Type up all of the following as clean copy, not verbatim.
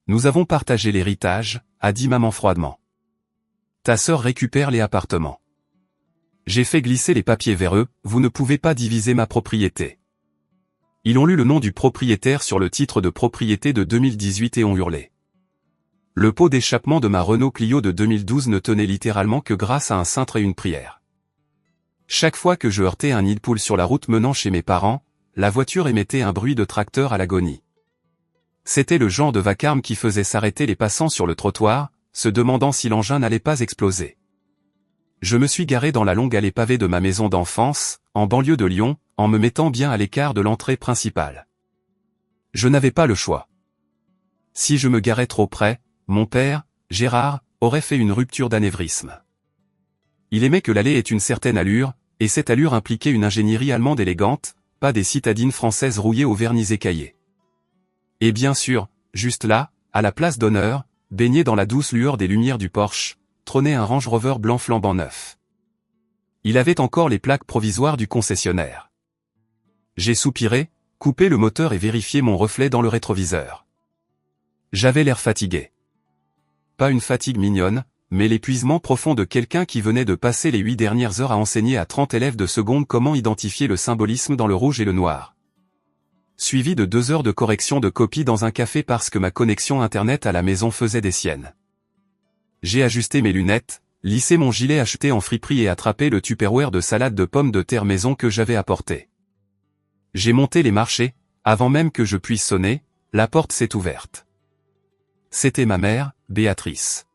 Nous avons partagé l'héritage, a dit maman froidement. Ta sœur récupère les appartements. J'ai fait glisser les papiers vers eux, vous ne pouvez pas diviser ma propriété. Ils ont lu le nom du propriétaire sur le titre de propriété de 2018 et ont hurlé. Le pot d'échappement de ma Renault Clio de 2012 ne tenait littéralement que grâce à un cintre et une prière. Chaque fois que je heurtais un nid de poule sur la route menant chez mes parents, la voiture émettait un bruit de tracteur à l'agonie. C'était le genre de vacarme qui faisait s'arrêter les passants sur le trottoir, se demandant si l'engin n'allait pas exploser. Je me suis garé dans la longue allée pavée de ma maison d'enfance, en banlieue de Lyon, en me mettant bien à l'écart de l'entrée principale. Je n'avais pas le choix. Si je me garais trop près, mon père, Gérard, aurait fait une rupture d'anévrisme. Il aimait que l'allée ait une certaine allure, et cette allure impliquait une ingénierie allemande élégante, pas des citadines françaises rouillées au vernis écaillé. Et bien sûr, juste là, à la place d'honneur, baigné dans la douce lueur des lumières du Porsche, trônait un Range Rover blanc flambant neuf. Il avait encore les plaques provisoires du concessionnaire. J'ai soupiré, coupé le moteur et vérifié mon reflet dans le rétroviseur. J'avais l'air fatigué. Pas une fatigue mignonne, mais l'épuisement profond de quelqu'un qui venait de passer les 8 dernières heures à enseigner à 30 élèves de seconde comment identifier le symbolisme dans le rouge et le noir. Suivi de 2 heures de correction de copie dans un café parce que ma connexion internet à la maison faisait des siennes. J'ai ajusté mes lunettes, lissé mon gilet acheté en friperie et attrapé le tupperware de salade de pommes de terre maison que j'avais apporté. J'ai monté les marchés, avant même que je puisse sonner, la porte s'est ouverte. C'était ma mère, Béatrice.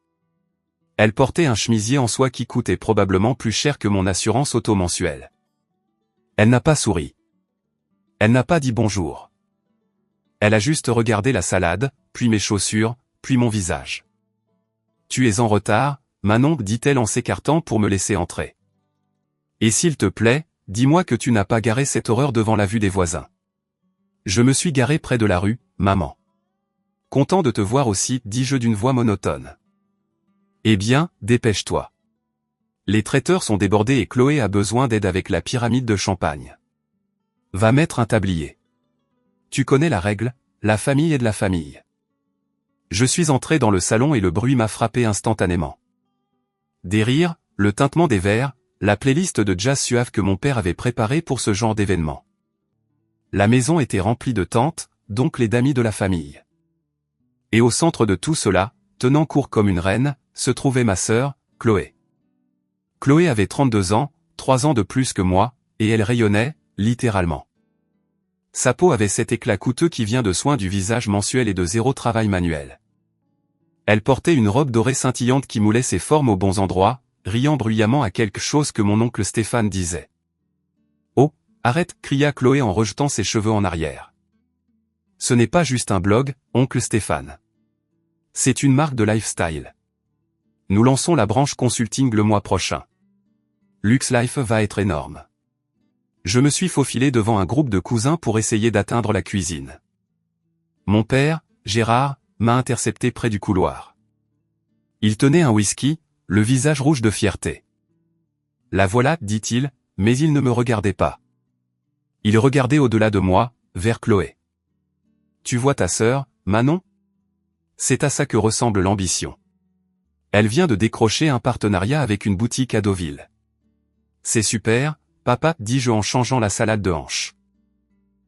Elle portait un chemisier en soie qui coûtait probablement plus cher que mon assurance auto mensuelle. Elle n'a pas souri. Elle n'a pas dit bonjour. Elle a juste regardé la salade, puis mes chaussures, puis mon visage. Tu es en retard, Manon, dit-elle en s'écartant pour me laisser entrer. Et s'il te plaît, dis-moi que tu n'as pas garé cette horreur devant la vue des voisins. Je me suis garé près de la rue, maman. Content de te voir aussi, dis-je d'une voix monotone. Eh bien, dépêche-toi. Les traiteurs sont débordés et Chloé a besoin d'aide avec la pyramide de champagne. Va mettre un tablier. Tu connais la règle, la famille est de la famille. Je suis entré dans le salon et le bruit m'a frappé instantanément. Des rires, le tintement des verres, la playlist de jazz suave que mon père avait préparée pour ce genre d'événement. La maison était remplie de tantes, donc les d'amis de la famille. Et au centre de tout cela, tenant court comme une reine, se trouvait ma sœur, Chloé. Chloé avait 32 ans, 3 ans de plus que moi, et elle rayonnait, littéralement. Sa peau avait cet éclat coûteux qui vient de soins du visage mensuel et de 0 travail manuel. Elle portait une robe dorée scintillante qui moulait ses formes aux bons endroits, riant bruyamment à quelque chose que mon oncle Stéphane disait. « Oh, arrête !» cria Chloé en rejetant ses cheveux en arrière. « Ce n'est pas juste un blog, oncle Stéphane. C'est une marque de lifestyle. Nous lançons la branche consulting le mois prochain. Lux Life va être énorme. » Je me suis faufilé devant un groupe de cousins pour essayer d'atteindre la cuisine. Mon père, Gérard, m'a intercepté près du couloir. Il tenait un whisky, le visage rouge de fierté. La voilà, dit-il, mais il ne me regardait pas. Il regardait au-delà de moi, vers Chloé. Tu vois ta sœur, Manon ? C'est à ça que ressemble l'ambition. Elle vient de décrocher un partenariat avec une boutique à Deauville. C'est super, papa, dis-je en changeant la salade de hanche.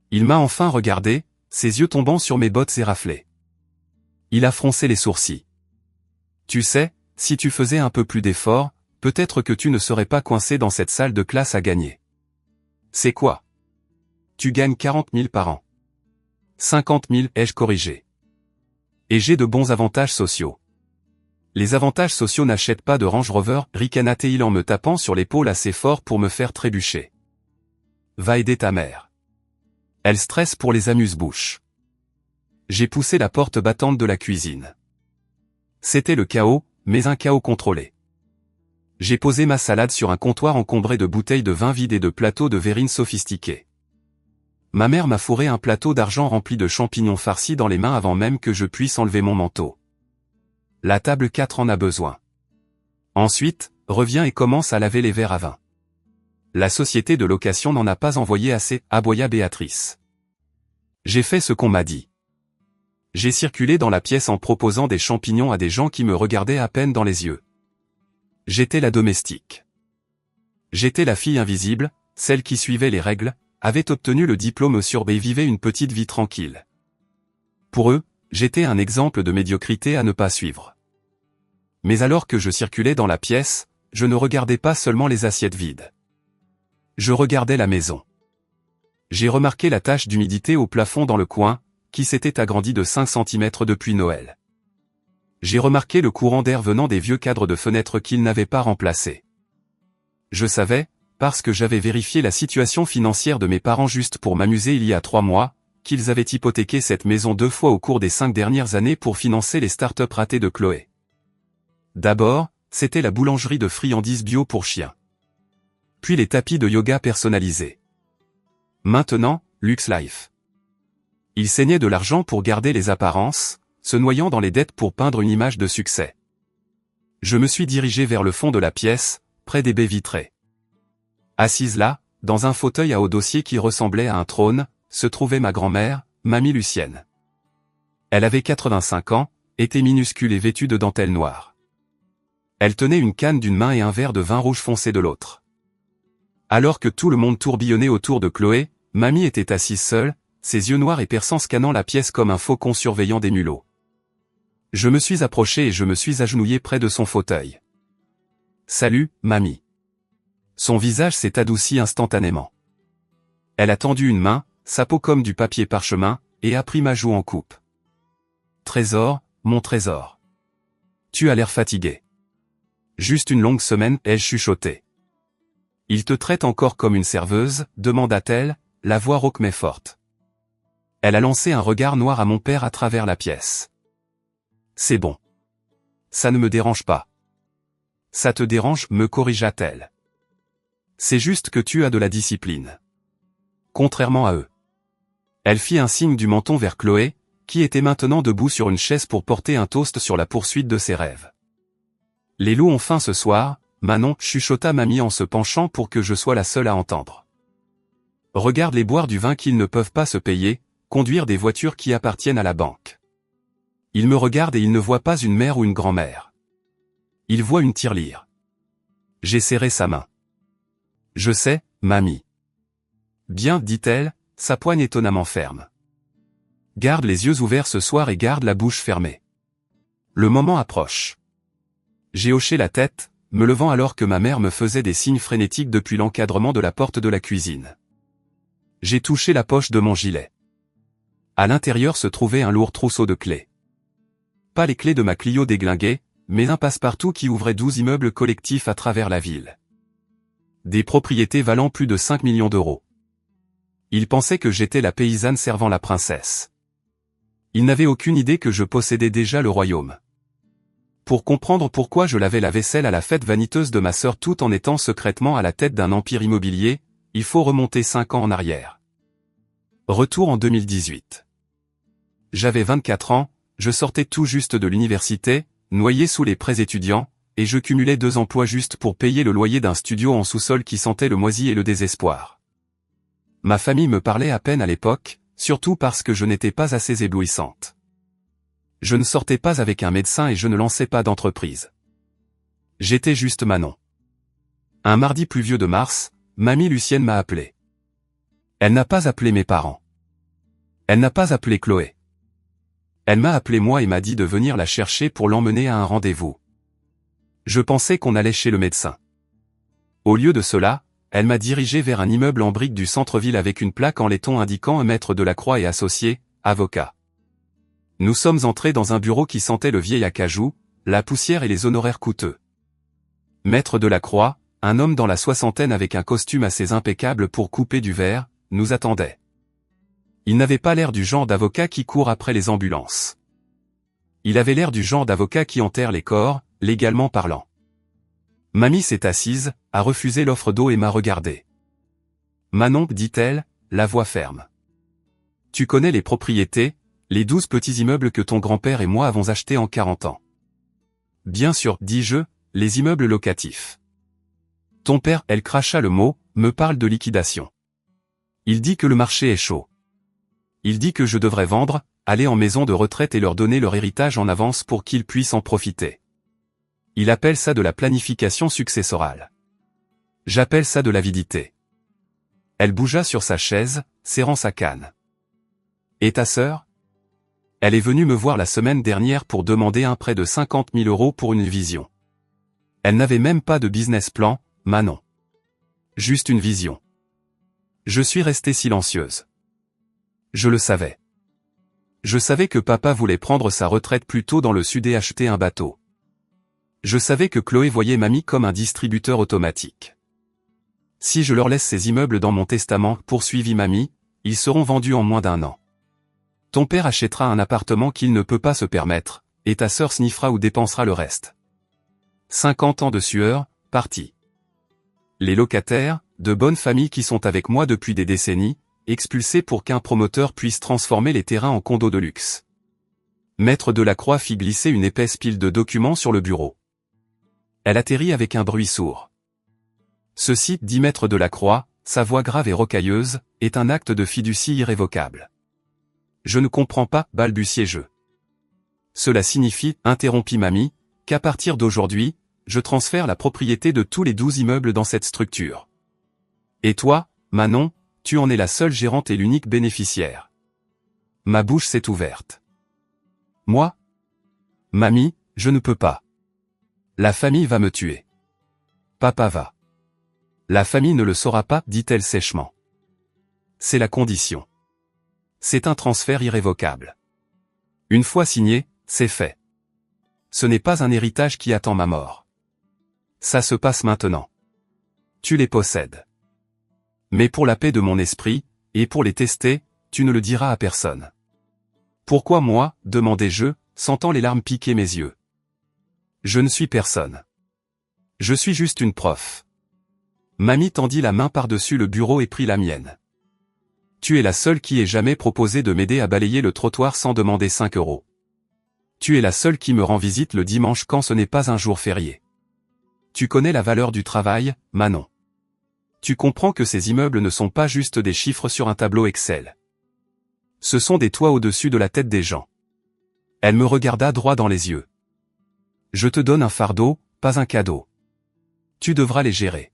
Il m'a enfin regardé, ses yeux tombant sur mes bottes éraflées. Il a froncé les sourcils. Tu sais, si tu faisais un peu plus d'efforts, peut-être que tu ne serais pas coincé dans cette salle de classe à gagner. C'est quoi ? Tu gagnes 40 000 par an. 50 000, ai-je corrigé. Et j'ai de bons avantages sociaux. Les avantages sociaux n'achètent pas de Range Rover, ricana-t-il en me tapant sur l'épaule assez fort pour me faire trébucher. Va aider ta mère. Elle stresse pour les amuse-bouches. J'ai poussé la porte battante de la cuisine. C'était le chaos, mais un chaos contrôlé. J'ai posé ma salade sur un comptoir encombré de bouteilles de vin vides et de plateaux de verrine sophistiqués. Ma mère m'a fourré un plateau d'argent rempli de champignons farcis dans les mains avant même que je puisse enlever mon manteau. La table 4 en a besoin. Ensuite, reviens et commence à laver les verres à vin. La société de location n'en a pas envoyé assez, aboya Béatrice. J'ai fait ce qu'on m'a dit. J'ai circulé dans la pièce en proposant des champignons à des gens qui me regardaient à peine dans les yeux. J'étais la domestique. J'étais la fille invisible, celle qui suivait les règles, avait obtenu le diplôme sur B et vivait une petite vie tranquille. Pour eux, j'étais un exemple de médiocrité à ne pas suivre. Mais alors que je circulais dans la pièce, je ne regardais pas seulement les assiettes vides. Je regardais la maison. J'ai remarqué la tache d'humidité au plafond dans le coin, qui s'était agrandie de 5 cm depuis Noël. J'ai remarqué le courant d'air venant des vieux cadres de fenêtres qu'ils n'avaient pas remplacés. Je savais, parce que j'avais vérifié la situation financière de mes parents juste pour m'amuser il y a 3 mois, qu'ils avaient hypothéqué cette maison 2 fois au cours des 5 dernières années pour financer les start-up ratées de Chloé. D'abord, c'était la boulangerie de friandises bio pour chiens. Puis les tapis de yoga personnalisés. Maintenant, Luxe Life. Ils saignaient de l'argent pour garder les apparences, se noyant dans les dettes pour peindre une image de succès. Je me suis dirigé vers le fond de la pièce, près des baies vitrées. Assise là, dans un fauteuil à haut dossier qui ressemblait à un trône, se trouvait ma grand-mère, Mamie Lucienne. Elle avait 85 ans, était minuscule et vêtue de dentelle noire. Elle tenait une canne d'une main et un verre de vin rouge foncé de l'autre. Alors que tout le monde tourbillonnait autour de Chloé, Mamie était assise seule, ses yeux noirs et perçants scannant la pièce comme un faucon surveillant des mulots. Je me suis approché et je me suis agenouillé près de son fauteuil. « Salut, Mamie. » Son visage s'est adouci instantanément. Elle a tendu une main, sa peau comme du papier parchemin, et a pris ma joue en coupe. « Trésor, mon trésor. Tu as l'air fatigué. » Juste une longue semaine, ai-je chuchoté. « Il te traite encore comme une serveuse ?» demanda-t-elle, la voix rauque mais forte. Elle a lancé un regard noir à mon père à travers la pièce. « C'est bon. Ça ne me dérange pas. »« Ça te dérange ?» me corrigea-t-elle. « C'est juste que tu as de la discipline. Contrairement à eux. » Elle fit un signe du menton vers Chloé, qui était maintenant debout sur une chaise pour porter un toast sur la poursuite de ses rêves. « Les loups ont faim ce soir, Manon, chuchota Mamie en se penchant pour que je sois la seule à entendre. Regarde-les boire du vin qu'ils ne peuvent pas se payer, conduire des voitures qui appartiennent à la banque. Ils me regardent et ils ne voient pas une mère ou une grand-mère. Ils voient une tirelire. J'ai serré sa main. Je sais, Mamie. Bien, dit-elle, sa poigne étonnamment ferme. Garde les yeux ouverts ce soir et garde la bouche fermée. Le moment approche. J'ai hoché la tête, me levant alors que ma mère me faisait des signes frénétiques depuis l'encadrement de la porte de la cuisine. J'ai touché la poche de mon gilet. À l'intérieur se trouvait un lourd trousseau de clés. Pas les clés de ma Clio déglinguée, mais un passe-partout qui ouvrait 12 immeubles collectifs à travers la ville. Des propriétés valant plus de 5 millions d'euros. Ils pensaient que j'étais la paysanne servant la princesse. Ils n'avaient aucune idée que je possédais déjà le royaume. Pour comprendre pourquoi je lavais la vaisselle à la fête vaniteuse de ma sœur tout en étant secrètement à la tête d'un empire immobilier, il faut remonter 5 ans en arrière. Retour en 2018. J'avais 24 ans, je sortais tout juste de l'université, noyé sous les prêts étudiants, et je cumulais 2 emplois juste pour payer le loyer d'un studio en sous-sol qui sentait le moisi et le désespoir. Ma famille me parlait à peine à l'époque, surtout parce que je n'étais pas assez éblouissante. Je ne sortais pas avec un médecin et je ne lançais pas d'entreprise. J'étais juste Manon. Un mardi pluvieux de mars, Mamie Lucienne m'a appelé. Elle n'a pas appelé mes parents. Elle n'a pas appelé Chloé. Elle m'a appelé moi et m'a dit de venir la chercher pour l'emmener à un rendez-vous. Je pensais qu'on allait chez le médecin. Au lieu de cela, elle m'a dirigé vers un immeuble en briques du centre-ville avec une plaque en laiton indiquant un maître Delacroix et associé, avocat. Nous sommes entrés dans un bureau qui sentait le vieil acajou, la poussière et les honoraires coûteux. Maître Delacroix, un homme dans la soixantaine avec un costume assez impeccable pour couper du verre, nous attendait. Il n'avait pas l'air du genre d'avocat qui court après les ambulances. Il avait l'air du genre d'avocat qui enterre les corps, légalement parlant. Mamie s'est assise, a refusé l'offre d'eau et m'a regardé. Manon, dit-elle, la voix ferme. Tu connais les propriétés, les 12 petits immeubles que ton grand-père et moi avons achetés en 40 ans. Bien sûr, dis-je, les immeubles locatifs. Ton père, elle cracha le mot, me parle de liquidation. Il dit que le marché est chaud. Il dit que je devrais vendre, aller en maison de retraite et leur donner leur héritage en avance pour qu'ils puissent en profiter. Il appelle ça de la planification successorale. J'appelle ça de l'avidité. Elle bougea sur sa chaise, serrant sa canne. Et ta sœur? Elle est venue me voir la semaine dernière pour demander un prêt de 50 000 € pour une vision. Elle n'avait même pas de business plan, Manon. Juste une vision. Je suis restée silencieuse. Je le savais. Je savais que papa voulait prendre sa retraite plus tôt dans le sud et acheter un bateau. Je savais que Chloé voyait mamie comme un distributeur automatique. Si je leur laisse ces immeubles dans mon testament, poursuivit mamie, ils seront vendus en moins d'1 an. Ton père achètera un appartement qu'il ne peut pas se permettre, et ta sœur sniffera ou dépensera le reste. 50 ans de sueur, parti. Les locataires, de bonnes familles qui sont avec moi depuis des décennies, expulsés pour qu'un promoteur puisse transformer les terrains en condos de luxe. Maître Delacroix fit glisser une épaisse pile de documents sur le bureau. Elle atterrit avec un bruit sourd. Ceci, dit Maître Delacroix, sa voix grave et rocailleuse, est un acte de fiducie irrévocable. Je ne comprends pas, balbutiai-je. Cela signifie, interrompit mamie, qu'à partir d'aujourd'hui, je transfère la propriété de tous les 12 immeubles dans cette structure. Et toi, Manon, tu en es la seule gérante et l'unique bénéficiaire. Ma bouche s'est ouverte. Moi? Mamie, je ne peux pas. La famille va me tuer. Papa va. La famille ne le saura pas, dit-elle sèchement. C'est la condition. C'est un transfert irrévocable. Une fois signé, c'est fait. Ce n'est pas un héritage qui attend ma mort. Ça se passe maintenant. Tu les possèdes. Mais pour la paix de mon esprit, et pour les tester, tu ne le diras à personne. Pourquoi moi, demandai-je, sentant les larmes piquer mes yeux. Je ne suis personne. Je suis juste une prof. Mamie tendit la main par-dessus le bureau et prit la mienne. Tu es la seule qui ait jamais proposé de m'aider à balayer le trottoir sans demander 5 €. Tu es la seule qui me rend visite le dimanche quand ce n'est pas un jour férié. Tu connais la valeur du travail, Manon. Tu comprends que ces immeubles ne sont pas juste des chiffres sur un tableau Excel. Ce sont des toits au-dessus de la tête des gens. Elle me regarda droit dans les yeux. Je te donne un fardeau, pas un cadeau. Tu devras les gérer.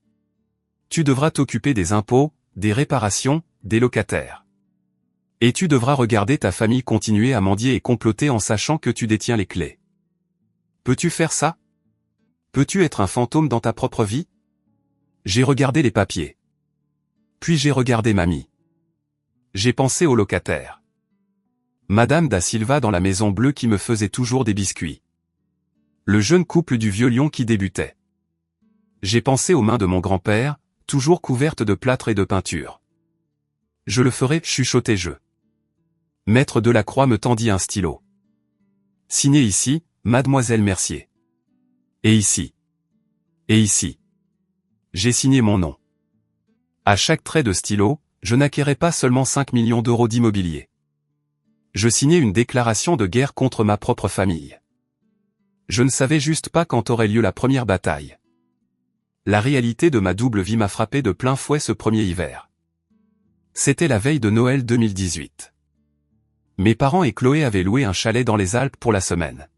Tu devras t'occuper des impôts, des réparations, des locataires. Et tu devras regarder ta famille continuer à mendier et comploter en sachant que tu détiens les clés. Peux-tu faire ça? Peux-tu être un fantôme dans ta propre vie? J'ai regardé les papiers. Puis j'ai regardé mamie. J'ai pensé aux locataires. Madame da Silva dans la Maison Bleue qui me faisait toujours des biscuits. Le jeune couple du Vieux Lion qui débutait. J'ai pensé aux mains de mon grand-père, toujours couvertes de plâtre et de peinture. Je le ferai, chuchotai-je. Maître Delacroix me tendit un stylo. Signé ici, Mademoiselle Mercier. Et ici. Et ici. J'ai signé mon nom. À chaque trait de stylo, je n'acquérais pas seulement 5 millions d'euros d'immobilier. Je signais une déclaration de guerre contre ma propre famille. Je ne savais juste pas quand aurait lieu la première bataille. La réalité de ma double vie m'a frappé de plein fouet ce premier hiver. C'était la veille de Noël 2018. Mes parents et Chloé avaient loué un chalet dans les Alpes pour la semaine.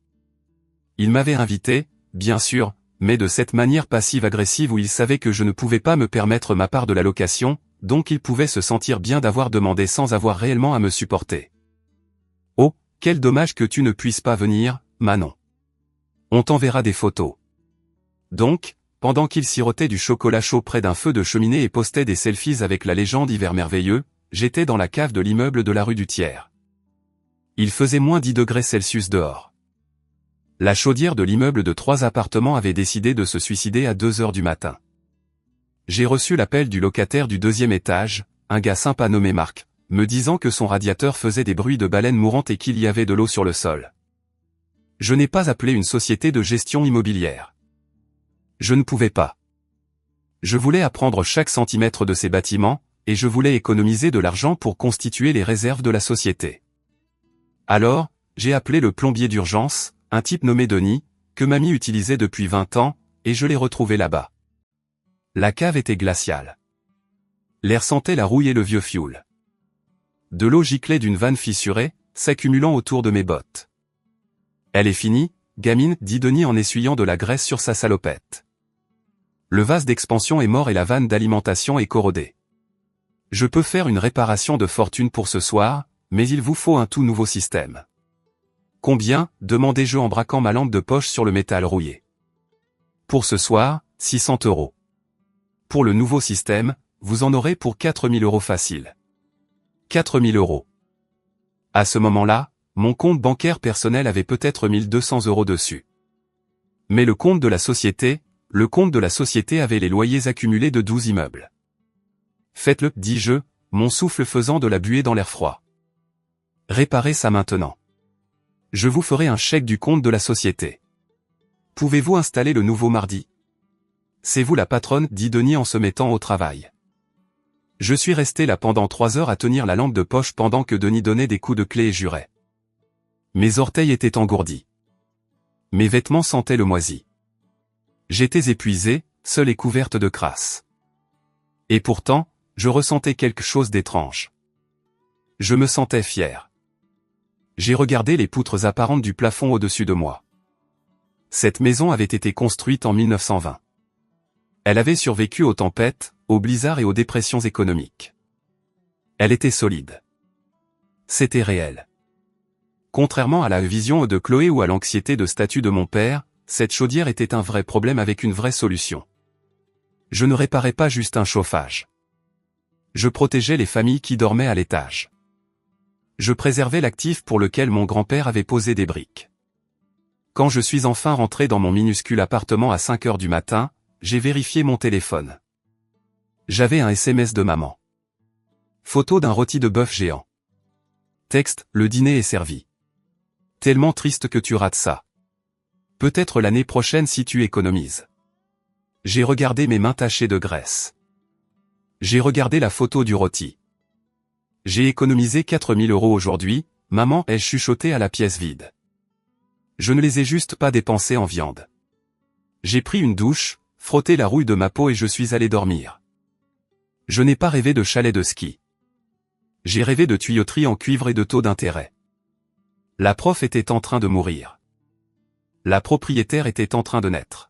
Ils m'avaient invité, bien sûr, mais de cette manière passive-agressive où ils savaient que je ne pouvais pas me permettre ma part de la location, donc ils pouvaient se sentir bien d'avoir demandé sans avoir réellement à me supporter. Oh, quel dommage que tu ne puisses pas venir, Manon. On t'enverra des photos. Donc, pendant qu'ils sirotaient du chocolat chaud près d'un feu de cheminée et postaient des selfies avec la légende Hiver merveilleux, j'étais dans la cave de l'immeuble de la rue du Thiers. Il faisait moins 10 degrés Celsius dehors. La chaudière de l'immeuble de 3 appartements avait décidé de se suicider à 2 heures du matin. J'ai reçu l'appel du locataire du 2e étage, un gars sympa nommé Marc, me disant que son radiateur faisait des bruits de baleines mourantes et qu'il y avait de l'eau sur le sol. Je n'ai pas appelé une société de gestion immobilière. Je ne pouvais pas. Je voulais apprendre chaque centimètre de ces bâtiments, et je voulais économiser de l'argent pour constituer les réserves de la société. Alors, j'ai appelé le plombier d'urgence, un type nommé Denis, que mamie utilisait depuis 20 ans, et je l'ai retrouvé là-bas. La cave était glaciale. L'air sentait la rouille et le vieux fioul. De l'eau giclait d'une vanne fissurée, s'accumulant autour de mes bottes. Elle est finie, gamine, dit Denis en essuyant de la graisse sur sa salopette. Le vase d'expansion est mort et la vanne d'alimentation est corrodée. Je peux faire une réparation de fortune pour ce soir, mais il vous faut un tout nouveau système. Combien, demandai-je en braquant ma lampe de poche sur le métal rouillé. Pour ce soir, 600 €. Pour le nouveau système, vous en aurez pour 4000 € facile. 4000 €. À ce moment-là, mon compte bancaire personnel avait peut-être 1200 € dessus. Mais le compte de la société avait les loyers accumulés de 12 immeubles. Faites-le, dis-je, mon souffle faisant de la buée dans l'air froid. Réparez ça maintenant. Je vous ferai un chèque du compte de la société. Pouvez-vous installer le nouveau mardi? C'est vous la patronne, dit Denis en se mettant au travail. Je suis resté là pendant 3 heures à tenir la lampe de poche pendant que Denis donnait des coups de clé et jurait. Mes orteils étaient engourdis. Mes vêtements sentaient le moisi. J'étais épuisé, seule et couverte de crasse. Et pourtant, je ressentais quelque chose d'étrange. Je me sentais fier. J'ai regardé les poutres apparentes du plafond au-dessus de moi. Cette maison avait été construite en 1920. Elle avait survécu aux tempêtes, aux blizzards et aux dépressions économiques. Elle était solide. C'était réel. Contrairement à la vision de Chloé ou à l'anxiété de statut de mon père, cette chaudière était un vrai problème avec une vraie solution. Je ne réparais pas juste un chauffage. Je protégeais les familles qui dormaient à l'étage. Je préservais l'actif pour lequel mon grand-père avait posé des briques. Quand je suis enfin rentré dans mon minuscule appartement à 5 heures du matin, j'ai vérifié mon téléphone. J'avais un SMS de maman. Photo d'un rôti de bœuf géant. Texte, le dîner est servi. Tellement triste que tu rates ça. Peut-être l'année prochaine si tu économises. J'ai regardé mes mains tachées de graisse. J'ai regardé la photo du rôti. J'ai économisé 4000 € aujourd'hui, maman, ai-je chuchoté à la pièce vide. Je ne les ai juste pas dépensés en viande. J'ai pris une douche, frotté la rouille de ma peau et je suis allé dormir. Je n'ai pas rêvé de chalet de ski. J'ai rêvé de tuyauterie en cuivre et de taux d'intérêt. La prof était en train de mourir. La propriétaire était en train de naître.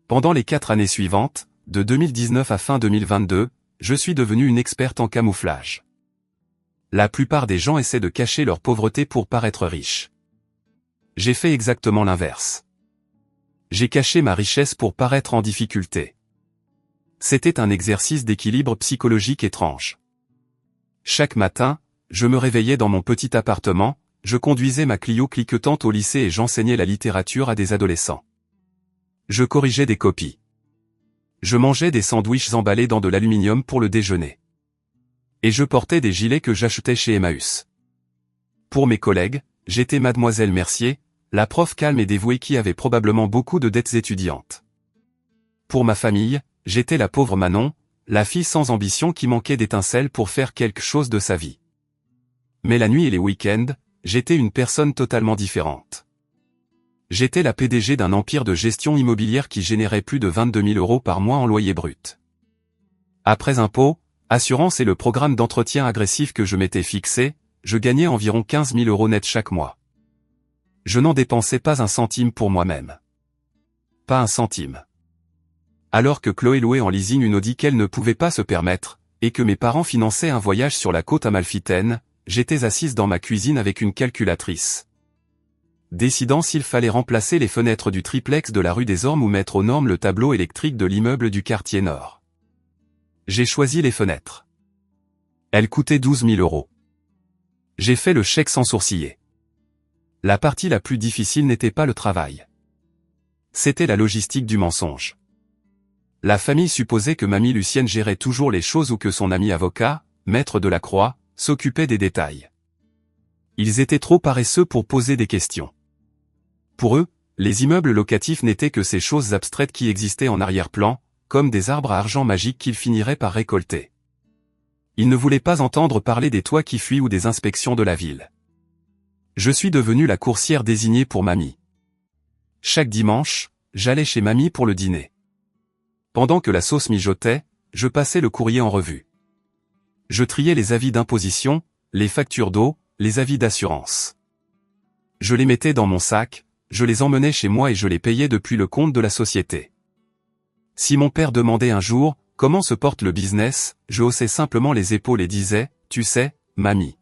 Pendant les 4 années suivantes, de 2019 à fin 2022, je suis devenu une experte en camouflage. La plupart des gens essaient de cacher leur pauvreté pour paraître riches. J'ai fait exactement l'inverse. J'ai caché ma richesse pour paraître en difficulté. C'était un exercice d'équilibre psychologique étrange. Chaque matin, je me réveillais dans mon petit appartement, je conduisais ma Clio cliquetante au lycée et j'enseignais la littérature à des adolescents. Je corrigeais des copies. Je mangeais des sandwichs emballés dans de l'aluminium pour le déjeuner. Et je portais des gilets que j'achetais chez Emmaüs. Pour mes collègues, j'étais Mademoiselle Mercier, la prof calme et dévouée qui avait probablement beaucoup de dettes étudiantes. Pour ma famille, j'étais la pauvre Manon, la fille sans ambition qui manquait d'étincelles pour faire quelque chose de sa vie. Mais la nuit et les week-ends, j'étais une personne totalement différente. J'étais la PDG d'un empire de gestion immobilière qui générait plus de 22 000 € par mois en loyer brut. Après impôts, assurance et le programme d'entretien agressif que je m'étais fixé, je gagnais environ 15 000 € net chaque mois. Je n'en dépensais pas un centime pour moi-même. Pas un centime. Alors que Chloé louait en leasing une Audi qu'elle ne pouvait pas se permettre, et que mes parents finançaient un voyage sur la côte amalfitaine, j'étais assise dans ma cuisine avec une calculatrice. Décidant s'il fallait remplacer les fenêtres du triplex de la rue des Ormes ou mettre aux normes le tableau électrique de l'immeuble du quartier nord. J'ai choisi les fenêtres. Elles coûtaient 12 000 €. J'ai fait le chèque sans sourciller. La partie la plus difficile n'était pas le travail. C'était la logistique du mensonge. La famille supposait que mamie Lucienne gérait toujours les choses ou que son ami avocat, maître de la Croix, s'occupait des détails. Ils étaient trop paresseux pour poser des questions. Pour eux, les immeubles locatifs n'étaient que ces choses abstraites qui existaient en arrière-plan, comme des arbres à argent magiques qu'ils finiraient par récolter. Ils ne voulaient pas entendre parler des toits qui fuient ou des inspections de la ville. Je suis devenu la coursière désignée pour mamie. Chaque dimanche, j'allais chez mamie pour le dîner. Pendant que la sauce mijotait, je passais le courrier en revue. Je triais les avis d'imposition, les factures d'eau, les avis d'assurance. Je les mettais dans mon sac, je les emmenais chez moi et je les payais depuis le compte de la société. Si mon père demandait un jour, comment se porte le business, je haussais simplement les épaules et disais, tu sais, mamie.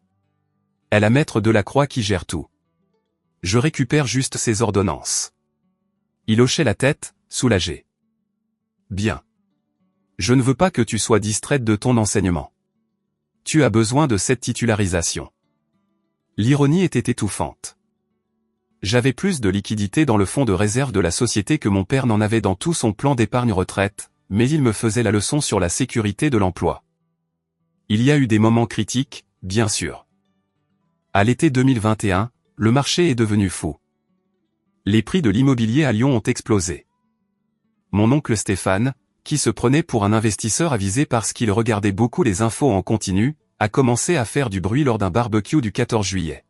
Elle a maître Delacroix qui gère tout. Je récupère juste ses ordonnances. Il hochait la tête, soulagé. Bien. Je ne veux pas que tu sois distraite de ton enseignement. Tu as besoin de cette titularisation. L'ironie était étouffante. J'avais plus de liquidité dans le fonds de réserve de la société que mon père n'en avait dans tout son plan d'épargne retraite, mais il me faisait la leçon sur la sécurité de l'emploi. Il y a eu des moments critiques, bien sûr. À l'été 2021, le marché est devenu fou. Les prix de l'immobilier à Lyon ont explosé. Mon oncle Stéphane, qui se prenait pour un investisseur avisé parce qu'il regardait beaucoup les infos en continu, a commencé à faire du bruit lors d'un barbecue du 14 juillet.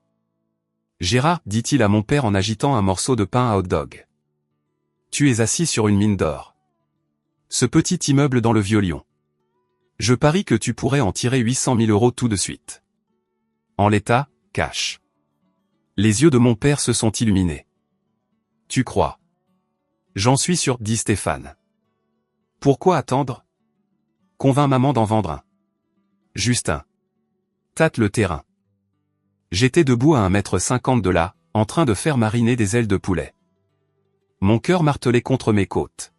Gérard, dit-il à mon père en agitant un morceau de pain à hot dog. Tu es assis sur une mine d'or. Ce petit immeuble dans le Vieux-Lyon. Je parie que tu pourrais en tirer 800 000 € tout de suite. En l'état, cash. Les yeux de mon père se sont illuminés. Tu crois? J'en suis sûr, dit Stéphane. Pourquoi attendre? Convainc maman d'en vendre un. Justin. Tâte le terrain. J'étais debout à 1,50 m de là, en train de faire mariner des ailes de poulet. Mon cœur martelait contre mes côtes.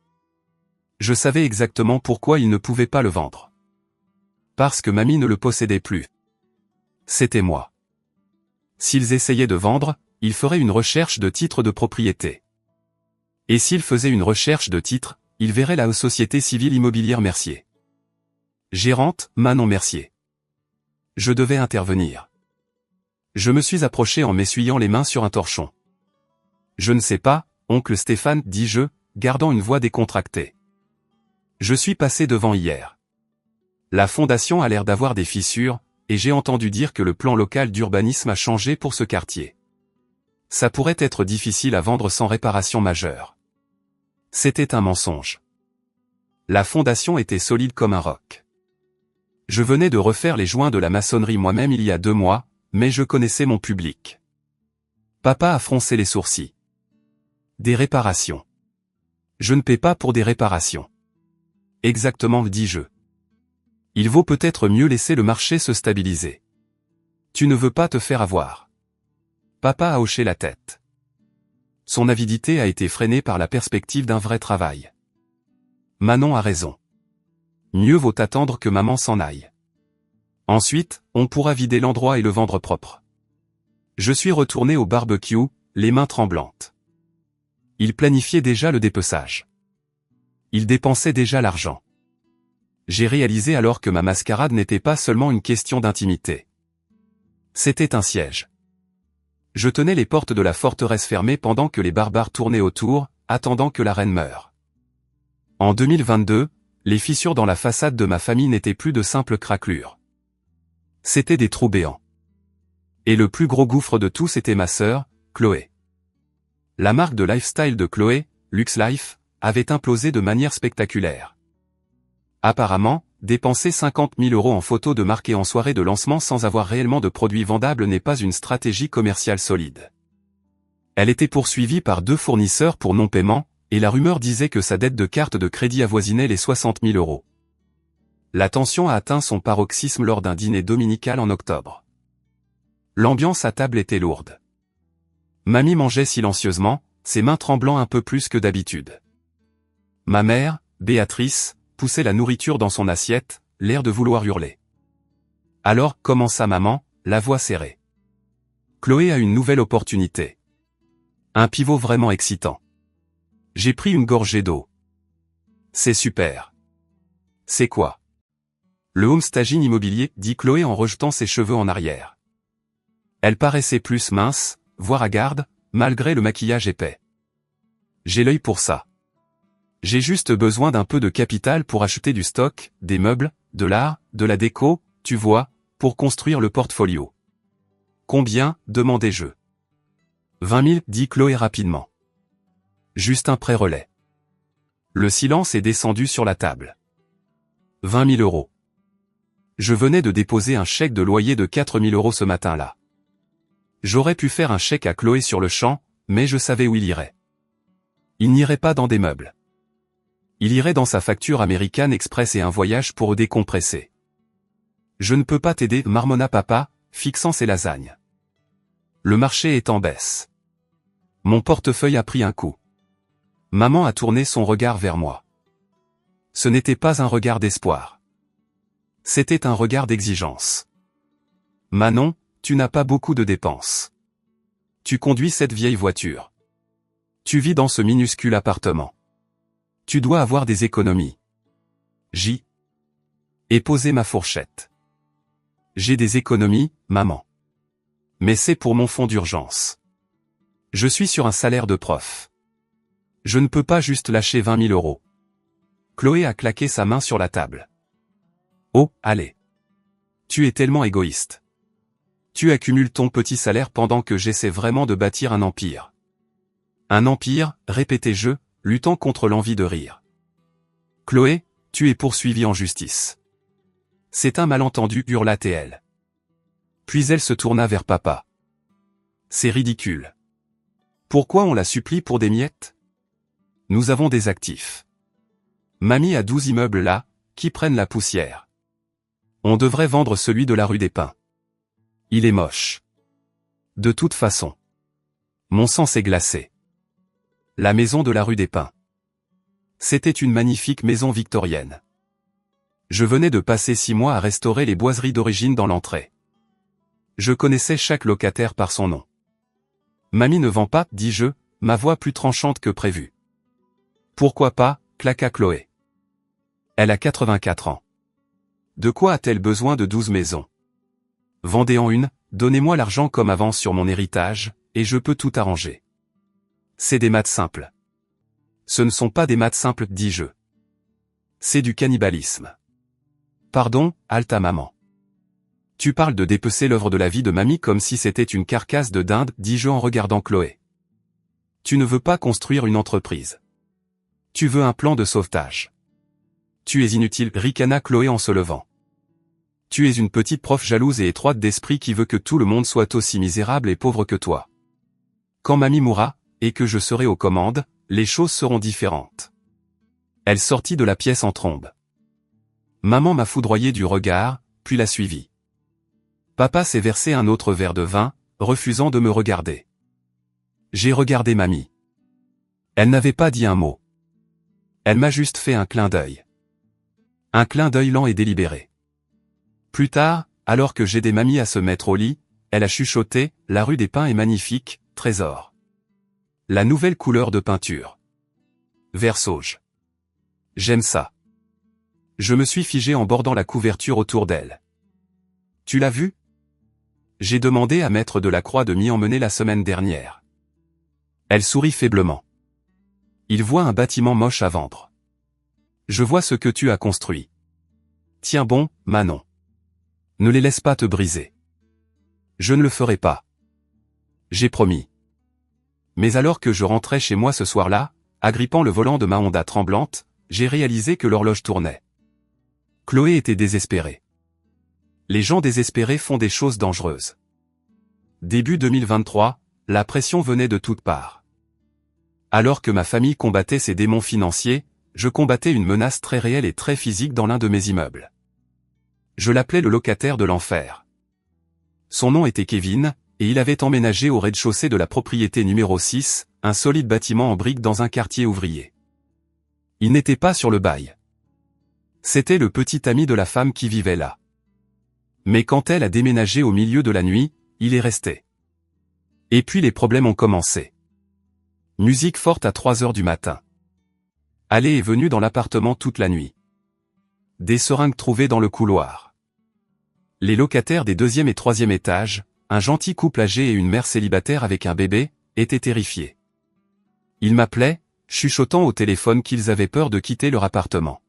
Je savais exactement pourquoi ils ne pouvaient pas le vendre. Parce que mamie ne le possédait plus. C'était moi. S'ils essayaient de vendre, ils feraient une recherche de titre de propriété. Et s'ils faisaient une recherche de titre, ils verraient la Société Civile Immobilière Mercier. Gérante, Manon Mercier. Je devais intervenir. Je me suis approché en m'essuyant les mains sur un torchon. Je ne sais pas, oncle Stéphane, dis-je, gardant une voix décontractée. Je suis passé devant hier. La fondation a l'air d'avoir des fissures, et j'ai entendu dire que le plan local d'urbanisme a changé pour ce quartier. Ça pourrait être difficile à vendre sans réparation majeure. C'était un mensonge. La fondation était solide comme un roc. Je venais de refaire les joints de la maçonnerie moi-même il y a 2 mois, mais je connaissais mon public. Papa a froncé les sourcils. Des réparations. Je ne paie pas pour des réparations. Exactement, dis-je. Il vaut peut-être mieux laisser le marché se stabiliser. Tu ne veux pas te faire avoir. Papa a hoché la tête. Son avidité a été freinée par la perspective d'un vrai travail. Manon a raison. Mieux vaut attendre que maman s'en aille. Ensuite, on pourra vider l'endroit et le vendre propre. Je suis retourné au barbecue, les mains tremblantes. Il planifiait déjà le dépeçage. Il dépensait déjà l'argent. J'ai réalisé alors que ma mascarade n'était pas seulement une question d'intimité. C'était un siège. Je tenais les portes de la forteresse fermées pendant que les barbares tournaient autour, attendant que la reine meure. En 2022, les fissures dans la façade de ma famille n'étaient plus de simples craquelures. C'étaient des trous béants. Et le plus gros gouffre de tous était ma sœur, Chloé. La marque de lifestyle de Chloé, Luxe Life, avait implosé de manière spectaculaire. Apparemment, dépenser 50 000 € en photos de marque et en soirée de lancement sans avoir réellement de produits vendables n'est pas une stratégie commerciale solide. Elle était poursuivie par 2 fournisseurs pour non-paiement, et la rumeur disait que sa dette de carte de crédit avoisinait les 60 000 €. La tension a atteint son paroxysme lors d'un dîner dominical en octobre. L'ambiance à table était lourde. Mamie mangeait silencieusement, ses mains tremblant un peu plus que d'habitude. Ma mère, Béatrice, poussait la nourriture dans son assiette, l'air de vouloir hurler. Alors, commença maman, la voix serrée. Chloé a une nouvelle opportunité. Un pivot vraiment excitant. J'ai pris une gorgée d'eau. C'est super. C'est quoi? Le home staging immobilier, dit Chloé en rejetant ses cheveux en arrière. Elle paraissait plus mince, voire hagarde, malgré le maquillage épais. J'ai l'œil pour ça. J'ai juste besoin d'un peu de capital pour acheter du stock, des meubles, de l'art, de la déco, tu vois, pour construire le portfolio. Combien, demandai-je. 20 000, dit Chloé rapidement. Juste un pré-relais. Le silence est descendu sur la table. 20 000 €. Je venais de déposer un chèque de loyer de 4 000 € ce matin-là. J'aurais pu faire un chèque à Chloé sur le champ, mais je savais où il irait. Il n'irait pas dans des meubles. Il irait dans sa facture American Express et un voyage pour décompresser. Je ne peux pas t'aider, marmonna papa, fixant ses lasagnes. Le marché est en baisse. Mon portefeuille a pris un coup. Maman a tourné son regard vers moi. Ce n'était pas un regard d'espoir. C'était un regard d'exigence. Manon, tu n'as pas beaucoup de dépenses. Tu conduis cette vieille voiture. Tu vis dans ce minuscule appartement. Tu dois avoir des économies. J'y ai posé ma fourchette. J'ai des économies, maman. Mais c'est pour mon fonds d'urgence. Je suis sur un salaire de prof. Je ne peux pas juste lâcher 20 000 €. Chloé a claqué sa main sur la table. Oh, allez. Tu es tellement égoïste. Tu accumules ton petit salaire pendant que j'essaie vraiment de bâtir un empire. Un empire, répétai-je, luttant contre l'envie de rire. Chloé, tu es poursuivie en justice. C'est un malentendu, hurla-t-elle. Puis elle se tourna vers papa. C'est ridicule. Pourquoi on la supplie pour des miettes? Nous avons des actifs. Mamie a 12 immeubles là, qui prennent la poussière. On devrait vendre celui de la rue des Pins. Il est moche. De toute façon. Mon sang s'est glacé. La maison de la rue des Pins. C'était une magnifique maison victorienne. Je venais de passer 6 mois à restaurer les boiseries d'origine dans l'entrée. Je connaissais chaque locataire par son nom. Mamie ne vend pas, dis-je, ma voix plus tranchante que prévu. Pourquoi pas, claqua Chloé. Elle a 84 ans. De quoi a-t-elle besoin de 12 maisons? Vendez-en une, donnez-moi l'argent comme avance sur mon héritage, et je peux tout arranger. C'est des maths simples. Ce ne sont pas des maths simples, dis-je. C'est du cannibalisme. Pardon, halta maman. Tu parles de dépecer l'œuvre de la vie de mamie comme si c'était une carcasse de dinde, dis-je en regardant Chloé. Tu ne veux pas construire une entreprise. Tu veux un plan de sauvetage. Tu es inutile, ricana Chloé en se levant. Tu es une petite prof jalouse et étroite d'esprit qui veut que tout le monde soit aussi misérable et pauvre que toi. Quand mamie mourra, et que je serai aux commandes, les choses seront différentes. Elle sortit de la pièce en trombe. Maman m'a foudroyé du regard, puis la suivit. Papa s'est versé un autre verre de vin, refusant de me regarder. J'ai regardé mamie. Elle n'avait pas dit un mot. Elle m'a juste fait un clin d'œil. Un clin d'œil lent et délibéré. Plus tard, alors que j'aidais mamie à se mettre au lit, elle a chuchoté, la rue des Pins est magnifique, trésor. La nouvelle couleur de peinture. Vert sauge. J'aime ça. Je me suis figé en bordant la couverture autour d'elle. Tu l'as vu? J'ai demandé à Maître Delacroix de m'y emmener la semaine dernière. Elle sourit faiblement. Il voit un bâtiment moche à vendre. Je vois ce que tu as construit. Tiens bon, Manon. Ne les laisse pas te briser. Je ne le ferai pas. J'ai promis. Mais alors que je rentrais chez moi ce soir-là, agrippant le volant de ma Honda tremblante, j'ai réalisé que l'horloge tournait. Chloé était désespérée. Les gens désespérés font des choses dangereuses. Début 2023, la pression venait de toutes parts. Alors que ma famille combattait ses démons financiers, je combattais une menace très réelle et très physique dans l'un de mes immeubles. Je l'appelais le locataire de l'enfer. Son nom était Kevin, et il avait emménagé au rez-de-chaussée de la propriété numéro 6, un solide bâtiment en briques dans un quartier ouvrier. Il n'était pas sur le bail. C'était le petit ami de la femme qui vivait là. Mais quand elle a déménagé au milieu de la nuit, il est resté. Et puis les problèmes ont commencé. Musique forte à 3 heures du matin. Allée et venue dans l'appartement toute la nuit. Des seringues trouvées dans le couloir. Les locataires des 2e et 3e étages, un gentil couple âgé et une mère célibataire avec un bébé, étaient terrifiés. Ils m'appelaient, chuchotant au téléphone qu'ils avaient peur de quitter leur appartement.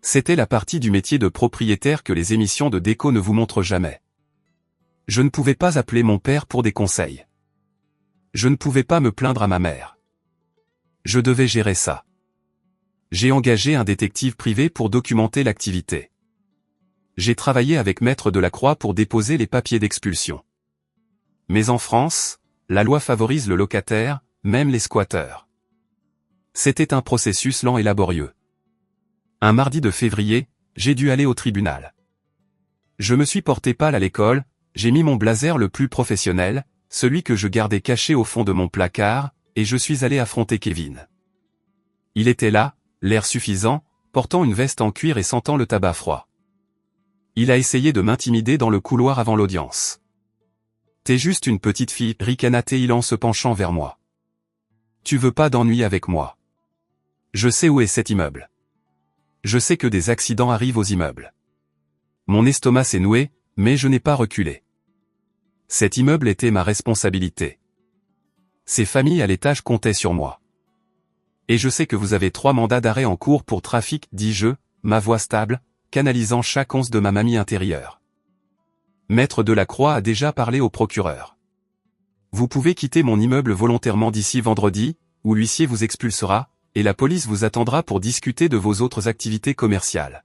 C'était la partie du métier de propriétaire que les émissions de déco ne vous montrent jamais. Je ne pouvais pas appeler mon père pour des conseils. Je ne pouvais pas me plaindre à ma mère. Je devais gérer ça. J'ai engagé un détective privé pour documenter l'activité. J'ai travaillé avec Maître Delacroix pour déposer les papiers d'expulsion. Mais en France, la loi favorise le locataire, même les squatteurs. C'était un processus lent et laborieux. Un mardi de février, j'ai dû aller au tribunal. Je me suis porté pâle à l'école, j'ai mis mon blazer le plus professionnel, celui que je gardais caché au fond de mon placard, et je suis allé affronter Kevin. Il était là, l'air suffisant, portant une veste en cuir et sentant le tabac froid. Il a essayé de m'intimider dans le couloir avant l'audience. « T'es juste une petite fille, » ricana-t-il en se penchant vers moi. « Tu veux pas d'ennui avec moi. Je sais où est cet immeuble. Je sais que des accidents arrivent aux immeubles. » Mon estomac s'est noué, mais je n'ai pas reculé. Cet immeuble était ma responsabilité. Ces familles à l'étage comptaient sur moi. Et je sais que vous avez 3 mandats d'arrêt en cours pour trafic, dis-je, ma voix stable, canalisant chaque once de ma mamie intérieure. Maître Delacroix a déjà parlé au procureur. Vous pouvez quitter mon immeuble volontairement d'ici vendredi, où l'huissier vous expulsera, et la police vous attendra pour discuter de vos autres activités commerciales.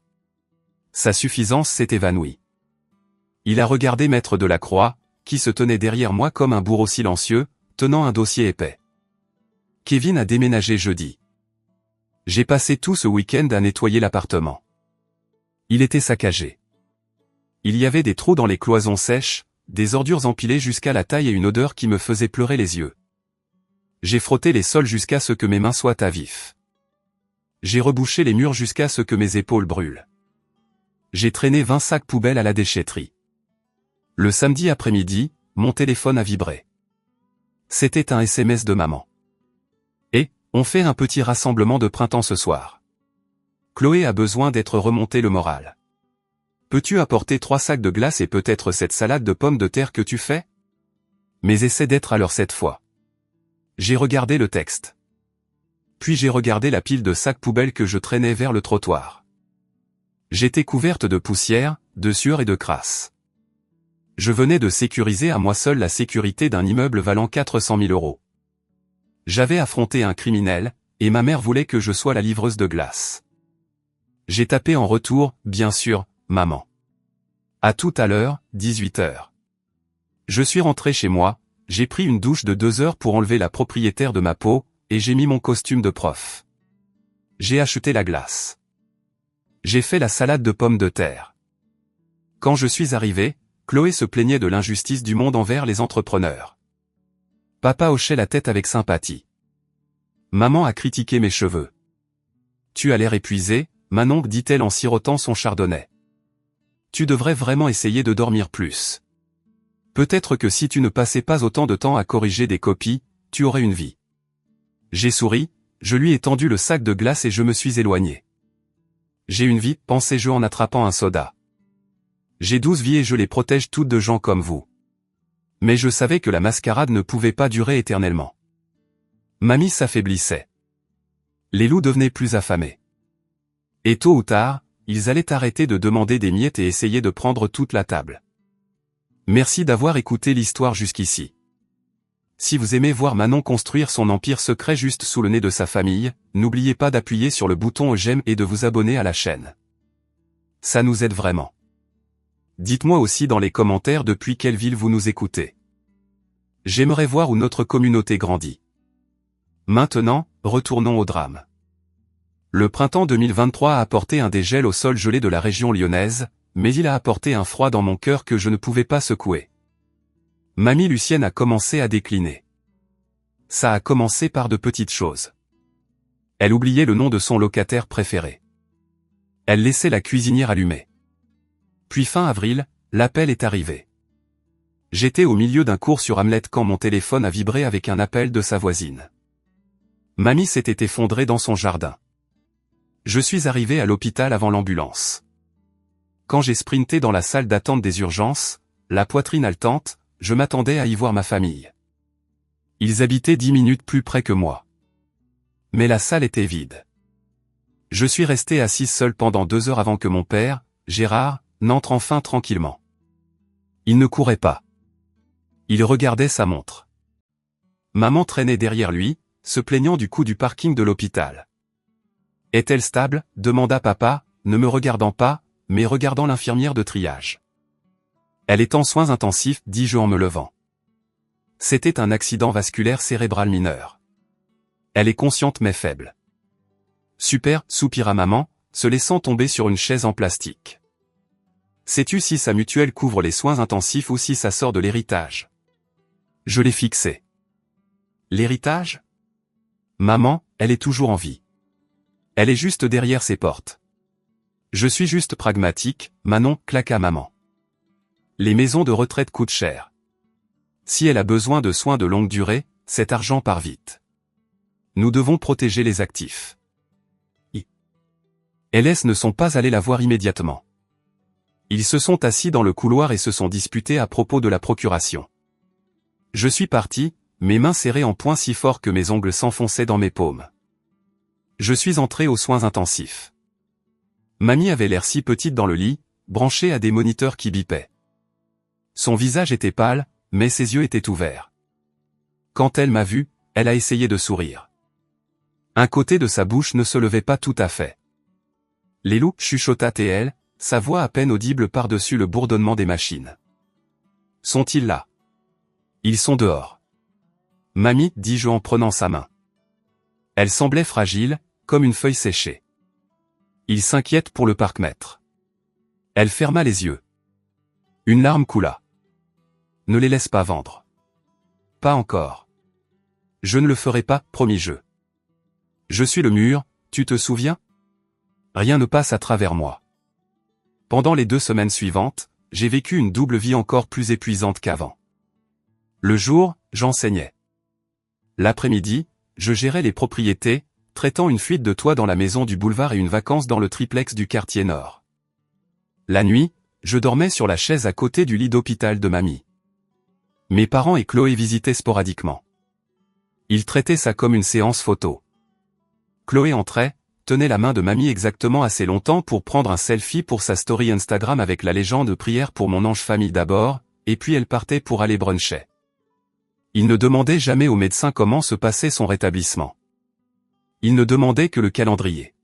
Sa suffisance s'est évanouie. Il a regardé Maître Delacroix, qui se tenait derrière moi comme un bourreau silencieux, tenant un dossier épais. Kevin a déménagé jeudi. J'ai passé tout ce week-end à nettoyer l'appartement. Il était saccagé. Il y avait des trous dans les cloisons sèches, des ordures empilées jusqu'à la taille et une odeur qui me faisait pleurer les yeux. J'ai frotté les sols jusqu'à ce que mes mains soient à vif. J'ai rebouché les murs jusqu'à ce que mes épaules brûlent. J'ai traîné 20 sacs poubelles à la déchetterie. Le samedi après-midi, mon téléphone a vibré. C'était un SMS de maman. Et, on fait un petit rassemblement de printemps ce soir. Chloé a besoin d'être remontée le moral. Peux-tu apporter 3 sacs de glace et peut-être cette salade de pommes de terre que tu fais? Mais essaie d'être à l'heure cette fois. J'ai regardé le texte. Puis j'ai regardé la pile de sacs poubelles que je traînais vers le trottoir. J'étais couverte de poussière, de sueur et de crasse. Je venais de sécuriser à moi seul la sécurité d'un immeuble valant 400 000 €. J'avais affronté un criminel, et ma mère voulait que je sois la livreuse de glace. J'ai tapé en retour, bien sûr, maman. À tout à l'heure, 18 h. Je suis rentré chez moi, j'ai pris une douche de 2 heures pour enlever la propriétaire de ma peau, et j'ai mis mon costume de prof. J'ai acheté la glace. J'ai fait la salade de pommes de terre. Quand je suis arrivé, Chloé se plaignait de l'injustice du monde envers les entrepreneurs. Papa hochait la tête avec sympathie. Maman a critiqué mes cheveux. Tu as l'air épuisé, Manon, dit-elle en sirotant son chardonnay. Tu devrais vraiment essayer de dormir plus. Peut-être que si tu ne passais pas autant de temps à corriger des copies, tu aurais une vie. J'ai souri, je lui ai tendu le sac de glace et je me suis éloigné. J'ai une vie, pensais-je en attrapant un soda. J'ai 12 vies et je les protège toutes de gens comme vous. Mais je savais que la mascarade ne pouvait pas durer éternellement. Mamie s'affaiblissait. Les loups devenaient plus affamés. Et tôt ou tard, ils allaient arrêter de demander des miettes et essayer de prendre toute la table. Merci d'avoir écouté l'histoire jusqu'ici. Si vous aimez voir Manon construire son empire secret juste sous le nez de sa famille, n'oubliez pas d'appuyer sur le bouton j'aime et de vous abonner à la chaîne. Ça nous aide vraiment. Dites-moi aussi dans les commentaires depuis quelle ville vous nous écoutez. J'aimerais voir où notre communauté grandit. Maintenant, retournons au drame. Le printemps 2023 a apporté un dégel au sol gelé de la région lyonnaise, mais il a apporté un froid dans mon cœur que je ne pouvais pas secouer. Mamie Lucienne a commencé à décliner. Ça a commencé par de petites choses. Elle oubliait le nom de son locataire préféré. Elle laissait la cuisinière allumée. Puis fin avril, l'appel est arrivé. J'étais au milieu d'un cours sur Hamlet quand mon téléphone a vibré avec un appel de sa voisine. Mamie s'était effondrée dans son jardin. Je suis arrivé à l'hôpital avant l'ambulance. Quand j'ai sprinté dans la salle d'attente des urgences, la poitrine haletante, je m'attendais à y voir ma famille. Ils habitaient 10 minutes plus près que moi. Mais la salle était vide. Je suis resté assis seul pendant 2 heures avant que mon père, Gérard, n'entre enfin tranquillement. Il ne courait pas. Il regardait sa montre. Maman traînait derrière lui, se plaignant du coût du parking de l'hôpital. « Est-elle stable ?» demanda papa, ne me regardant pas, mais regardant l'infirmière de triage. « Elle est en soins intensifs » dis-je en me levant. C'était un accident vasculaire cérébral mineur. Elle est consciente mais faible. Super, soupira maman, se laissant tomber sur une chaise en plastique. Sais-tu si sa mutuelle couvre les soins intensifs ou si ça sort de l'héritage? Je l'ai fixé. L'héritage? Maman, elle est toujours en vie. Elle est juste derrière ses portes. Je suis juste pragmatique, Manon, claqua maman. Les maisons de retraite coûtent cher. Si elle a besoin de soins de longue durée, cet argent part vite. Nous devons protéger les actifs. LS ne sont pas allés la voir immédiatement. Ils se sont assis dans le couloir et se sont disputés à propos de la procuration. Je suis parti, mes mains serrées en poing si fort que mes ongles s'enfonçaient dans mes paumes. Je suis entré aux soins intensifs. Mamie avait l'air si petite dans le lit, branchée à des moniteurs qui bipaient. Son visage était pâle, mais ses yeux étaient ouverts. Quand elle m'a vu, elle a essayé de sourire. Un côté de sa bouche ne se levait pas tout à fait. Les loups, chuchota-t-elle, sa voix à peine audible par-dessus le bourdonnement des machines. Sont-ils là? Ils sont dehors. Mamie, dis-je en prenant sa main. Elle semblait fragile, comme une feuille séchée. Ils s'inquiètent pour le parc-mètre. Elle ferma les yeux. Une larme coula. Ne les laisse pas vendre. Pas encore. Je ne le ferai pas, promis-je. Je suis le mur, tu te souviens? Rien ne passe à travers moi. Pendant les 2 semaines suivantes, j'ai vécu une double vie encore plus épuisante qu'avant. Le jour, j'enseignais. L'après-midi, je gérais les propriétés, traitant une fuite de toit dans la maison du boulevard et une vacance dans le triplex du quartier nord. La nuit, je dormais sur la chaise à côté du lit d'hôpital de mamie. Mes parents et Chloé visitaient sporadiquement. Ils traitaient ça comme une séance photo. Chloé entrait, tenait la main de mamie exactement assez longtemps pour prendre un selfie pour sa story Instagram avec la légende prière pour mon ange famille d'abord, et puis elle partait pour aller bruncher. Il ne demandait jamais au médecin comment se passait son rétablissement. Il ne demandait que le calendrier.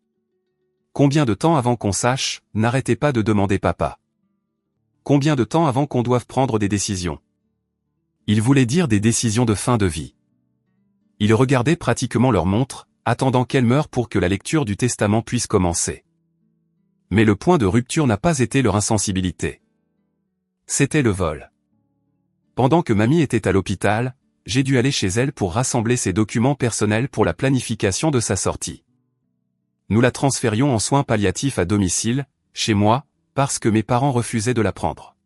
Combien de temps avant qu'on sache, n'arrêtez pas de demander papa. Combien de temps avant qu'on doive prendre des décisions? Il voulait dire des décisions de fin de vie. Ils regardaient pratiquement leur montre, attendant qu'elle meure pour que la lecture du testament puisse commencer. Mais le point de rupture n'a pas été leur insensibilité. C'était le vol. Pendant que mamie était à l'hôpital, j'ai dû aller chez elle pour rassembler ses documents personnels pour la planification de sa sortie. Nous la transférions en soins palliatifs à domicile, chez moi, parce que mes parents refusaient de la prendre.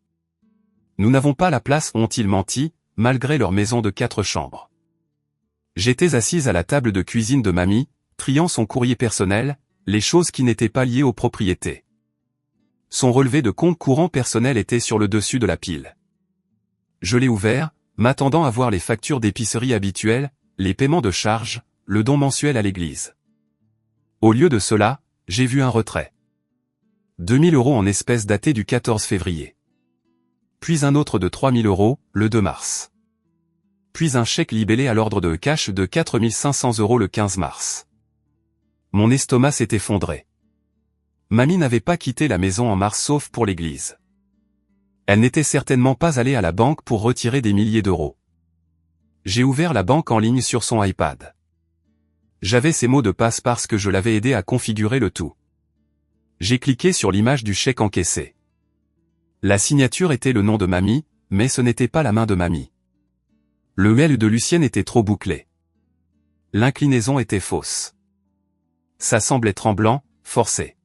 Nous n'avons pas la place, ont-ils menti, malgré leur maison de 4 chambres. J'étais assise à la table de cuisine de mamie, triant son courrier personnel, les choses qui n'étaient pas liées aux propriétés. Son relevé de compte courant personnel était sur le dessus de la pile. Je l'ai ouvert, m'attendant à voir les factures d'épicerie habituelles, les paiements de charges, le don mensuel à l'église. Au lieu de cela, j'ai vu un retrait. 2 000 € en espèces datées du 14 février. Puis un autre de 3 000 €, le 2 mars. Puis un chèque libellé à l'ordre de cash de 4 500 € le 15 mars. Mon estomac s'est effondré. Mamie n'avait pas quitté la maison en mars sauf pour l'église. Elle n'était certainement pas allée à la banque pour retirer des milliers d'euros. J'ai ouvert la banque en ligne sur son iPad. J'avais ses mots de passe parce que je l'avais aidé à configurer le tout. J'ai cliqué sur l'image du chèque encaissé. La signature était le nom de mamie, mais ce n'était pas la main de mamie. Le mail de Lucienne était trop bouclé. L'inclinaison était fausse. Ça semblait tremblant, forcé.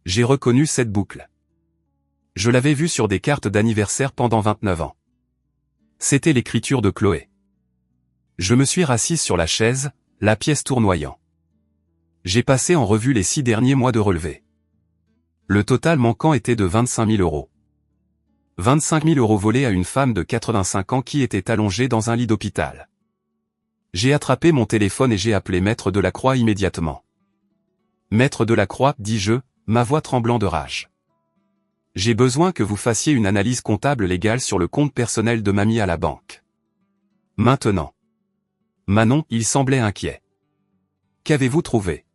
J'ai reconnu cette boucle. Je l'avais vue sur des cartes d'anniversaire pendant 29 ans. C'était l'écriture de Chloé. Je me suis rassise sur la chaise, la pièce tournoyant. J'ai passé en revue les 6 derniers mois de relevé. Le total manquant était de 25 000 €. 25 000 € volés à une femme de 85 ans qui était allongée dans un lit d'hôpital. J'ai attrapé mon téléphone et j'ai appelé Maître Delacroix immédiatement. Maître Delacroix, dis-je, ma voix tremblant de rage. J'ai besoin que vous fassiez une analyse comptable légale sur le compte personnel de mamie à la banque. Maintenant. Manon, il semblait inquiet. Qu'avez-vous trouvé?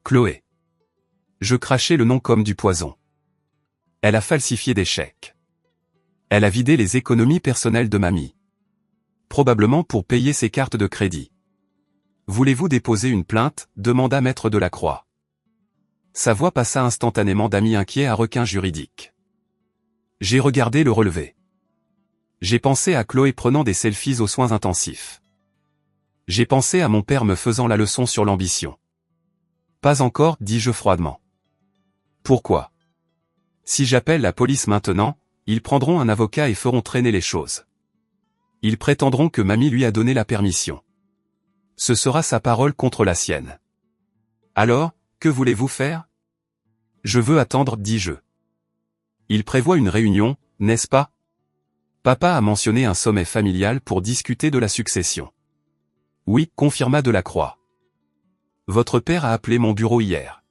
Chloé. Je crachai le nom comme du poison. Elle a falsifié des chèques. Elle a vidé les économies personnelles de mamie. Probablement pour payer ses cartes de crédit. Voulez-vous déposer une plainte, demanda Maître Delacroix. Sa voix passa instantanément d'ami inquiet à requin juridique. J'ai regardé le relevé. J'ai pensé à Chloé prenant des selfies aux soins intensifs. J'ai pensé à mon père me faisant la leçon sur l'ambition. Pas encore, dis-je froidement. Pourquoi? Si j'appelle la police maintenant, ils prendront un avocat et feront traîner les choses. Ils prétendront que mamie lui a donné la permission. Ce sera sa parole contre la sienne. Alors, que voulez-vous faire? Je veux attendre, dis-je. Il prévoit une réunion, n'est-ce pas? Papa a mentionné un sommet familial pour discuter de la succession. Oui, confirma Delacroix. Votre père a appelé mon bureau hier.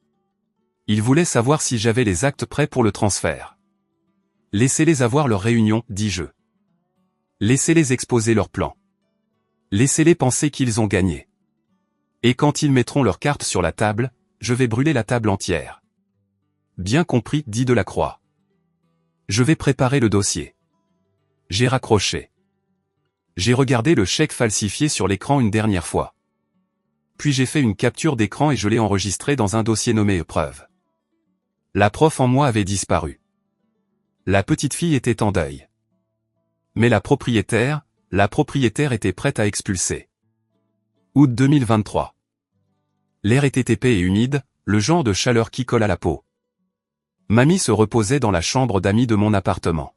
Il voulait savoir si j'avais les actes prêts pour le transfert. Laissez-les avoir leur réunion, dis-je. Laissez-les exposer leur plan. Laissez-les penser qu'ils ont gagné. Et quand ils mettront leurs cartes sur la table, je vais brûler la table entière. Bien compris, dit Delacroix. Je vais préparer le dossier. J'ai raccroché. J'ai regardé le chèque falsifié sur l'écran une dernière fois. Puis j'ai fait une capture d'écran et je l'ai enregistré dans un dossier nommé épreuve. La prof en moi avait disparu. La petite fille était en deuil. Mais la propriétaire était prête à expulser. Août 2023. L'air était épais et humide, le genre de chaleur qui colle à la peau. Mamie se reposait dans la chambre d'amis de mon appartement.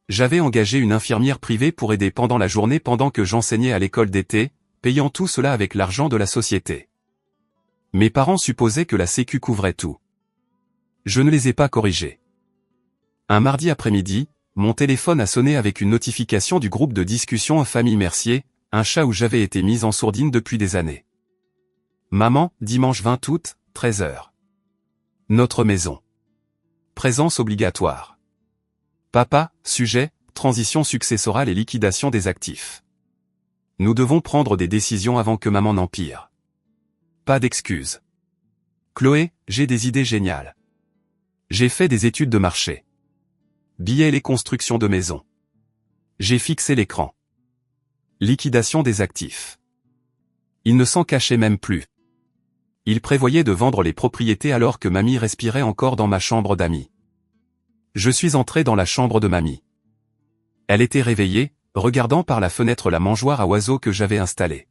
J'avais engagé une infirmière privée pour aider pendant la journée pendant que j'enseignais à l'école d'été, payant tout cela avec l'argent de la société. Mes parents supposaient que la Sécu couvrait tout. Je ne les ai pas corrigés. Un mardi après-midi, mon téléphone a sonné avec une notification du groupe de discussion Famille Mercier, un chat où j'avais été mise en sourdine depuis des années. Maman, dimanche 20 août, 13h. Notre maison. Présence obligatoire. Papa, sujet, transition successorale et liquidation des actifs. Nous devons prendre des décisions avant que maman n'empire. Pas d'excuses. Chloé, j'ai des idées géniales. J'ai fait des études de marché. Billets et construction de maisons. J'ai fixé l'écran. Liquidation des actifs. Il ne s'en cachait même plus. Il prévoyait de vendre les propriétés alors que mamie respirait encore dans ma chambre d'amis. Je suis entré dans la chambre de mamie. Elle était réveillée, regardant par la fenêtre la mangeoire à oiseaux que j'avais installée.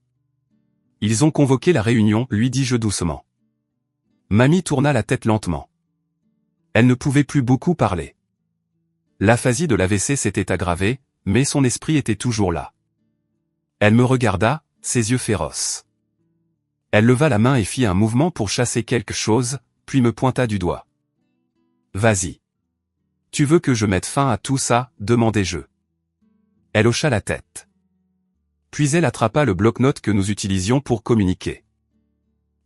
Ils ont convoqué la réunion, lui dis-je doucement. Mamie tourna la tête lentement. Elle ne pouvait plus beaucoup parler. L'aphasie de l'AVC s'était aggravée, mais son esprit était toujours là. Elle me regarda, ses yeux féroces. Elle leva la main et fit un mouvement pour chasser quelque chose, puis me pointa du doigt. Vas-y. Tu veux que je mette fin à tout ça, demandai-je. Elle hocha la tête. Puis elle attrapa le bloc-notes que nous utilisions pour communiquer.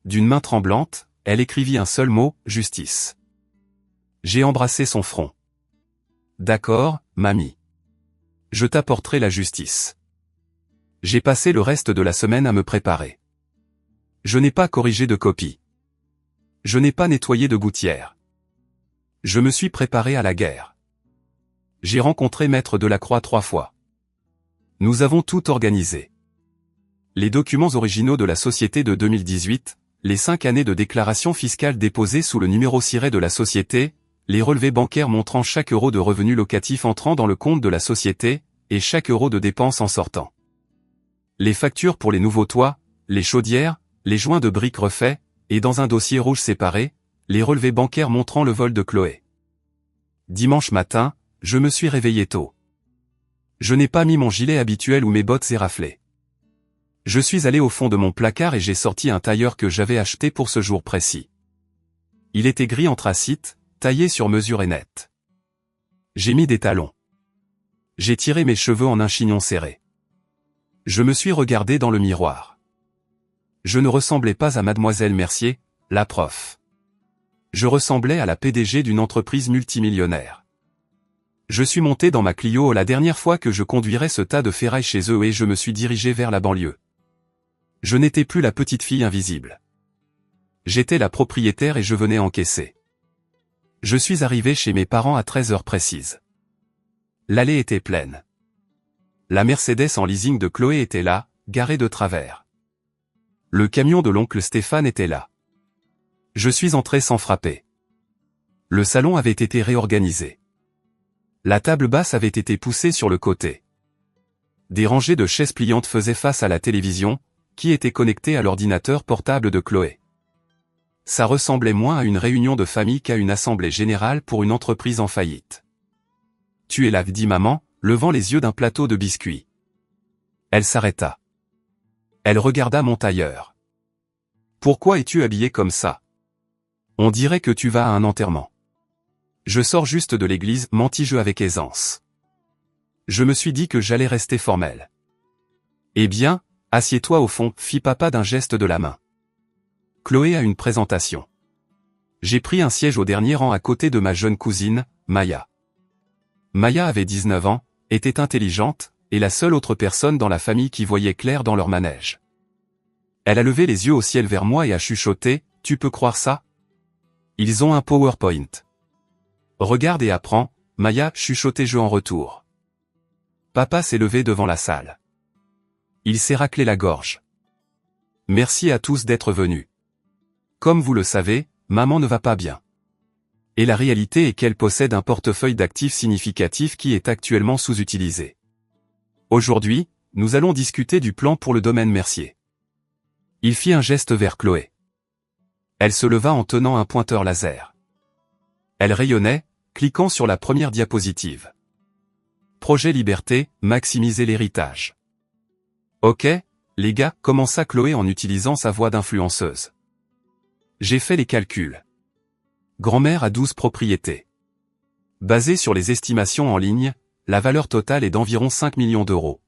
D'une main tremblante, elle écrivit un seul mot, justice. J'ai embrassé son front. D'accord, mamie. Je t'apporterai la justice. J'ai passé le reste de la semaine à me préparer. Je n'ai pas corrigé de copie. Je n'ai pas nettoyé de gouttière. Je me suis préparé à la guerre. J'ai rencontré Maître Delacroix 3 fois. Nous avons tout organisé. Les documents originaux de la société de 2018, les 5 années de déclaration fiscale déposées sous le numéro ciré de la société, les relevés bancaires montrant chaque euro de revenus locatifs entrant dans le compte de la société, et chaque euro de dépenses en sortant. Les factures pour les nouveaux toits, les chaudières, les joints de briques refaits, et dans un dossier rouge séparé, les relevés bancaires montrant le vol de Chloé. Dimanche matin, je me suis réveillé tôt. Je n'ai pas mis mon gilet habituel ou mes bottes éraflées. Je suis allé au fond de mon placard et j'ai sorti un tailleur que j'avais acheté pour ce jour précis. Il était gris anthracite, taillé sur mesure et net. J'ai mis des talons. J'ai tiré mes cheveux en un chignon serré. Je me suis regardé dans le miroir. Je ne ressemblais pas à Mademoiselle Mercier, la prof. Je ressemblais à la PDG d'une entreprise multimillionnaire. Je suis monté dans ma Clio la dernière fois que je conduirais ce tas de ferraille chez eux et je me suis dirigé vers la banlieue. Je n'étais plus la petite fille invisible. J'étais la propriétaire et je venais encaisser. Je suis arrivé chez mes parents à 13h précise. L'allée était pleine. La Mercedes en leasing de Chloé était là, garée de travers. Le camion de l'oncle Stéphane était là. Je suis entré sans frapper. Le salon avait été réorganisé. La table basse avait été poussée sur le côté. Des rangées de chaises pliantes faisaient face à la télévision, qui était connectée à l'ordinateur portable de Chloé. Ça ressemblait moins à une réunion de famille qu'à une assemblée générale pour une entreprise en faillite. « Tu es là » dit maman, levant les yeux d'un plateau de biscuits. Elle s'arrêta. Elle regarda mon tailleur. « Pourquoi es-tu habillé comme ça ? On dirait que tu vas à un enterrement. » Je sors juste de l'église, mentis-je avec aisance. Je me suis dit que j'allais rester formel. Eh bien, assieds-toi au fond, fit papa d'un geste de la main. Chloé a une présentation. J'ai pris un siège au dernier rang à côté de ma jeune cousine, Maya. Maya avait 19 ans, était intelligente, et la seule autre personne dans la famille qui voyait clair dans leur manège. Elle a levé les yeux au ciel vers moi et a chuchoté, « Tu peux croire ça ? Ils ont un PowerPoint. » Regarde et apprends, Maya, chuchotai-je en retour. Papa s'est levé devant la salle. Il s'est raclé la gorge. Merci à tous d'être venus. Comme vous le savez, maman ne va pas bien. Et la réalité est qu'elle possède un portefeuille d'actifs significatif qui est actuellement sous-utilisé. Aujourd'hui, nous allons discuter du plan pour le domaine Mercier. Il fit un geste vers Chloé. Elle se leva en tenant un pointeur laser. Elle rayonnait, cliquant sur la première diapositive. Projet Liberté, maximiser l'héritage. Ok, les gars, commença Chloé en utilisant sa voix d'influenceuse. J'ai fait les calculs. Grand-mère a 12 propriétés. Basé sur les estimations en ligne, la valeur totale est d'environ 5 millions d'euros.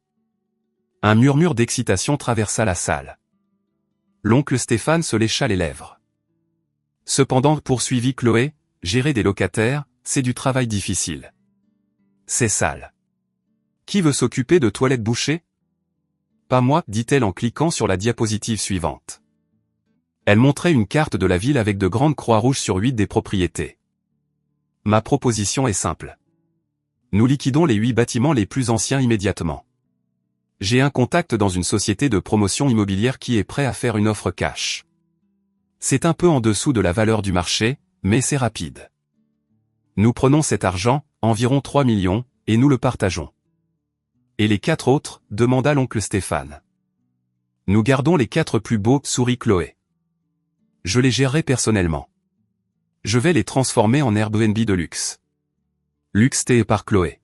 Un murmure d'excitation traversa la salle. L'oncle Stéphane se lécha les lèvres. Cependant, poursuivit Chloé, gérer des locataires, c'est du travail difficile. C'est sale. Qui veut s'occuper de toilettes bouchées ? Pas moi, dit-elle en cliquant sur la diapositive suivante. Elle montrait une carte de la ville avec de grandes croix rouges sur 8 des propriétés. Ma proposition est simple. Nous liquidons les 8 bâtiments les plus anciens immédiatement. J'ai un contact dans une société de promotion immobilière qui est prêt à faire une offre cash. C'est un peu en dessous de la valeur du marché, mais c'est rapide. Nous prenons cet argent, environ 3 millions, et nous le partageons. Et les 4 autres, demanda l'oncle Stéphane. Nous gardons les 4 plus beaux, sourit Chloé. Je les gérerai personnellement. Je vais les transformer en Airbnb de luxe. Luxe par Chloé.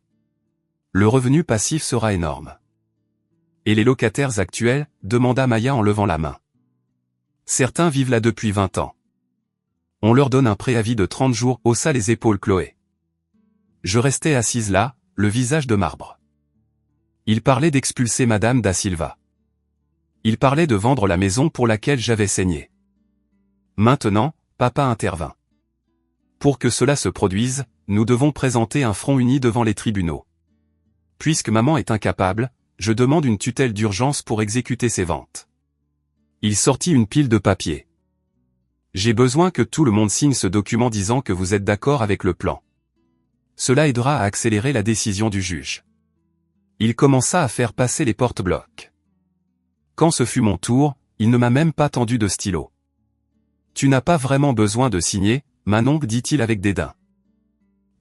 Le revenu passif sera énorme. Et les locataires actuels, demanda Maya en levant la main. Certains vivent là depuis 20 ans. On leur donne un préavis de 30 jours, haussa les épaules Chloé. Je restais assise là, le visage de marbre. Il parlait d'expulser Madame da Silva. Il parlait de vendre la maison pour laquelle j'avais saigné. Maintenant, papa intervint. Pour que cela se produise, nous devons présenter un front uni devant les tribunaux. Puisque maman est incapable, je demande une tutelle d'urgence pour exécuter ces ventes. Il sortit une pile de papier. J'ai besoin que tout le monde signe ce document disant que vous êtes d'accord avec le plan. Cela aidera à accélérer la décision du juge. Il commença à faire passer les porte-blocs. Quand ce fut mon tour, il ne m'a même pas tendu de stylo. Tu n'as pas vraiment besoin de signer, Manon, dit-il avec dédain.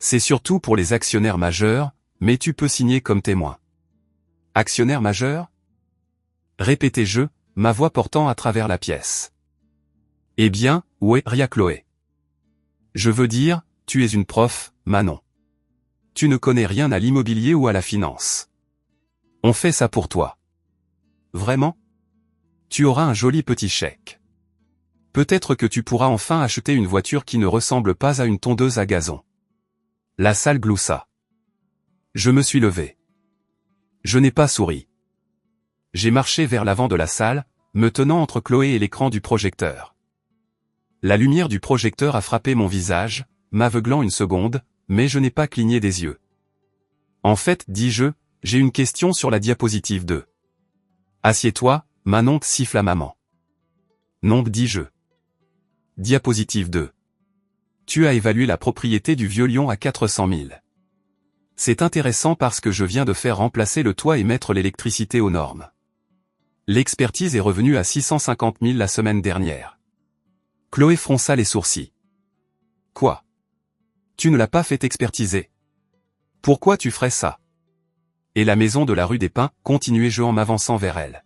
C'est surtout pour les actionnaires majeurs, mais tu peux signer comme témoin. Actionnaire majeur ? Répétai-je, ma voix portant à travers la pièce. Eh bien, ouais, ria Chloé. Je veux dire, tu es une prof, Manon. Tu ne connais rien à l'immobilier ou à la finance. On fait ça pour toi. Vraiment ? Tu auras un joli petit chèque. Peut-être que tu pourras enfin acheter une voiture qui ne ressemble pas à une tondeuse à gazon. La salle gloussa. Je me suis levé. Je n'ai pas souri. J'ai marché vers l'avant de la salle, me tenant entre Chloé et l'écran du projecteur. La lumière du projecteur a frappé mon visage, m'aveuglant une seconde, mais je n'ai pas cligné des yeux. En fait, dis-je, j'ai une question sur la diapositive 2. Assieds-toi, Manon, siffla maman. Non, dis-je. Diapositive 2. Tu as évalué la propriété du Vieux Lion à 400 000. C'est intéressant parce que je viens de faire remplacer le toit et mettre l'électricité aux normes. L'expertise est revenue à 650 000 la semaine dernière. Chloé fronça les sourcils. Quoi? Tu ne l'as pas fait expertiser? Pourquoi tu ferais ça? Et la maison de la rue des Pins, continuai-je en m'avançant vers elle.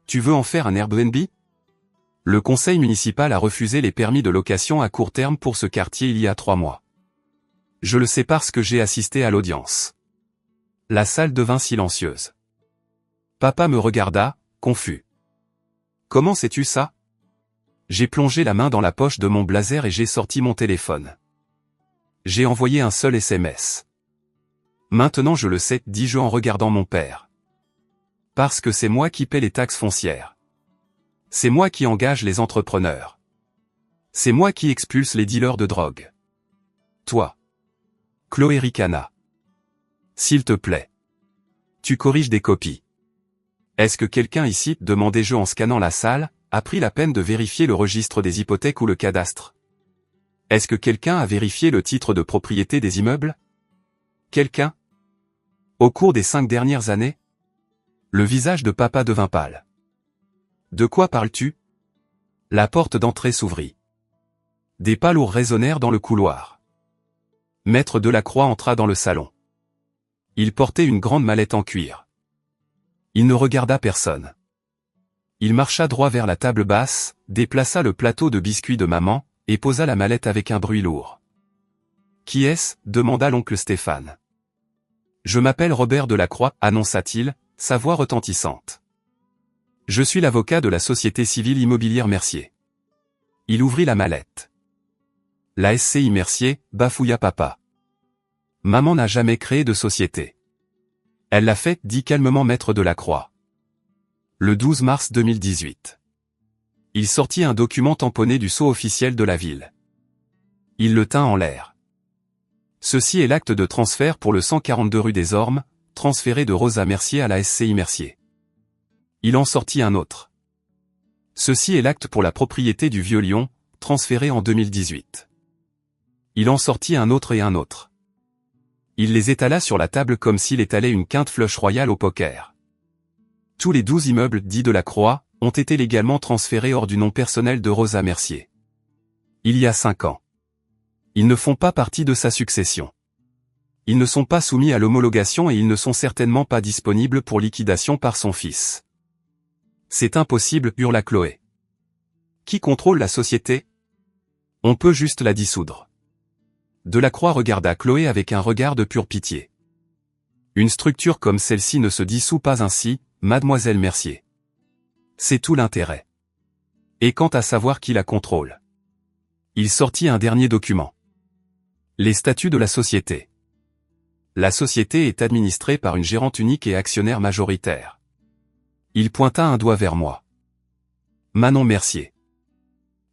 Tu veux en faire un Airbnb? Le conseil municipal a refusé les permis de location à court terme pour ce quartier il y a 3 mois. Je le sais parce que j'ai assisté à l'audience. La salle devint silencieuse. Papa me regarda, confus. Comment sais-tu ça? J'ai plongé la main dans la poche de mon blazer et j'ai sorti mon téléphone. J'ai envoyé un seul SMS. Maintenant je le sais, dis-je en regardant mon père. Parce que c'est moi qui paie les taxes foncières. C'est moi qui engage les entrepreneurs. C'est moi qui expulse les dealers de drogue. Toi. Chloé ricana. S'il te plaît. Tu corriges des copies. Est-ce que quelqu'un ici, demandai-je en scannant la salle, a pris la peine de vérifier le registre des hypothèques ou le cadastre? Est-ce que quelqu'un a vérifié le titre de propriété des immeubles? Quelqu'un? Au cours des 5 dernières années? Le visage de papa devint pâle. De quoi parles-tu? La porte d'entrée s'ouvrit. Des pas lourds résonnèrent dans le couloir. Maître Delacroix entra dans le salon. Il portait une grande mallette en cuir. Il ne regarda personne. Il marcha droit vers la table basse, déplaça le plateau de biscuits de maman, et posa la mallette avec un bruit lourd. « Qui est-ce » demanda l'oncle Stéphane. « Je m'appelle Robert Delacroix » annonça-t-il, sa voix retentissante. « Je suis l'avocat de la Société Civile Immobilière Mercier. » Il ouvrit la mallette. « La SCI Mercier » bafouilla papa. « Maman n'a jamais créé de société. »« Elle l'a fait » dit calmement maître Delacroix. Le 12 mars 2018. Il sortit un document tamponné du sceau officiel de la ville. Il le tint en l'air. Ceci est l'acte de transfert pour le 142 rue des Ormes, transféré de Rosa Mercier à la SCI Mercier. Il en sortit un autre. Ceci est l'acte pour la propriété du Vieux-Lyon, transféré en 2018. Il en sortit un autre et un autre. Il les étala sur la table comme s'il étalait une quinte flush royale au poker. Tous les 12 immeubles dits Delacroix ont été légalement transférés hors du nom personnel de Rosa Mercier. Il y a 5 ans. Ils ne font pas partie de sa succession. Ils ne sont pas soumis à l'homologation et ils ne sont certainement pas disponibles pour liquidation par son fils. C'est impossible, hurla Chloé. Qui contrôle la société? On peut juste la dissoudre. Delacroix regarda Chloé avec un regard de pure pitié. Une structure comme celle-ci ne se dissout pas ainsi, mademoiselle Mercier. C'est tout l'intérêt. Et quant à savoir qui la contrôle? Il sortit un dernier document. Les statuts de la société. La société est administrée par une gérante unique et actionnaire majoritaire. Il pointa un doigt vers moi. Manon Mercier.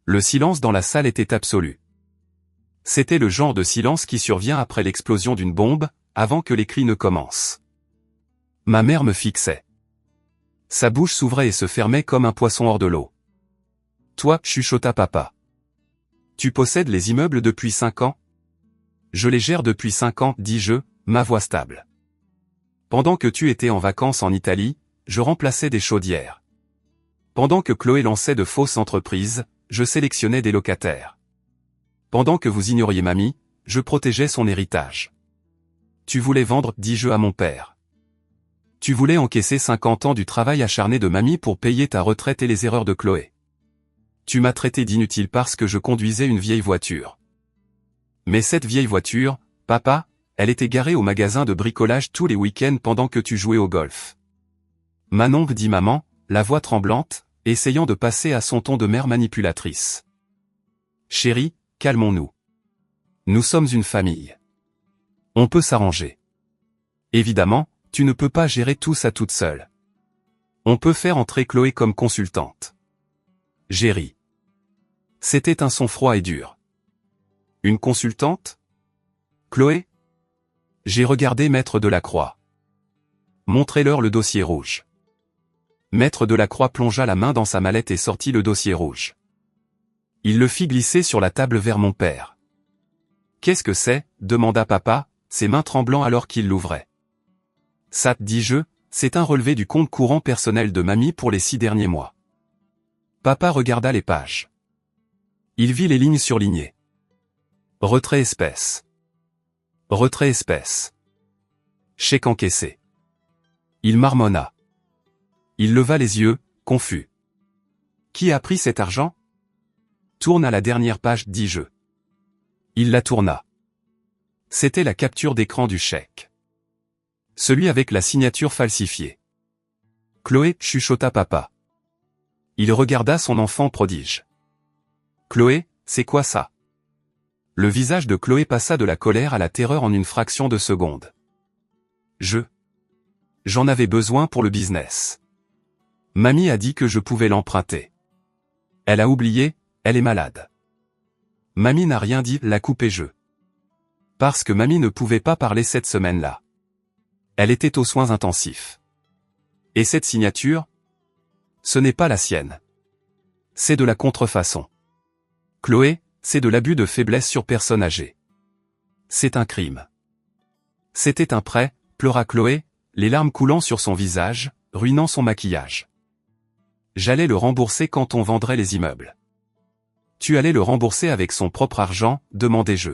Le silence dans la salle était absolu. C'était le genre de silence qui survient après l'explosion d'une bombe, avant que les cris ne commencent. Ma mère me fixait. Sa bouche s'ouvrait et se fermait comme un poisson hors de l'eau. Toi, chuchota papa. Tu possèdes les immeubles depuis 5 ans? Je les gère depuis 5 ans, dis-je, ma voix stable. Pendant que tu étais en vacances en Italie, je remplaçais des chaudières. Pendant que Chloé lançait de fausses entreprises, je sélectionnais des locataires. Pendant que vous ignoriez mamie, je protégeais son héritage. Tu voulais vendre, dis-je à mon père. Tu voulais encaisser 50 ans du travail acharné de mamie pour payer ta retraite et les erreurs de Chloé. Tu m'as traité d'inutile parce que je conduisais une vieille voiture. Mais cette vieille voiture, papa, elle était garée au magasin de bricolage tous les week-ends pendant que tu jouais au golf. Manon, dit maman, la voix tremblante, essayant de passer à son ton de mère manipulatrice. Chérie, calmons-nous. Nous sommes une famille. On peut s'arranger. Évidemment, tu ne peux pas gérer tout ça toute seule. On peut faire entrer Chloé comme consultante. J'ai ri. C'était un son froid et dur. Une consultante? Chloé? J'ai regardé Maître Delacroix. Montrez-leur le dossier rouge. Maître Delacroix plongea la main dans sa mallette et sortit le dossier rouge. Il le fit glisser sur la table vers mon père. Qu'est-ce que c'est? Demanda papa, ses mains tremblant alors qu'il l'ouvrait. Ça, dis-je, c'est un relevé du compte courant personnel de mamie pour les 6 derniers mois. Papa regarda les pages. Il vit les lignes surlignées. Retrait espèce. Retrait espèce. Chèque encaissé. Il marmonna. Il leva les yeux, confus. Qui a pris cet argent? Tourne à la dernière page, dis-je. Il la tourna. C'était la capture d'écran du chèque. Celui avec la signature falsifiée. Chloé, chuchota papa. Il regarda son enfant prodige. Chloé, c'est quoi ça? Le visage de Chloé passa de la colère à la terreur en une fraction de seconde. J'en avais besoin pour le business. Mamie a dit que je pouvais l'emprunter. Elle a oublié, elle est malade. Mamie n'a rien dit, l'a coupé je. Parce que mamie ne pouvait pas parler cette semaine-là. Elle était aux soins intensifs. Et cette signature? Ce n'est pas la sienne. C'est de la contrefaçon. Chloé, c'est de l'abus de faiblesse sur personne âgée. C'est un crime. C'était un prêt, pleura Chloé, les larmes coulant sur son visage, ruinant son maquillage. J'allais le rembourser quand on vendrait les immeubles. Tu allais le rembourser avec son propre argent, demandai-je.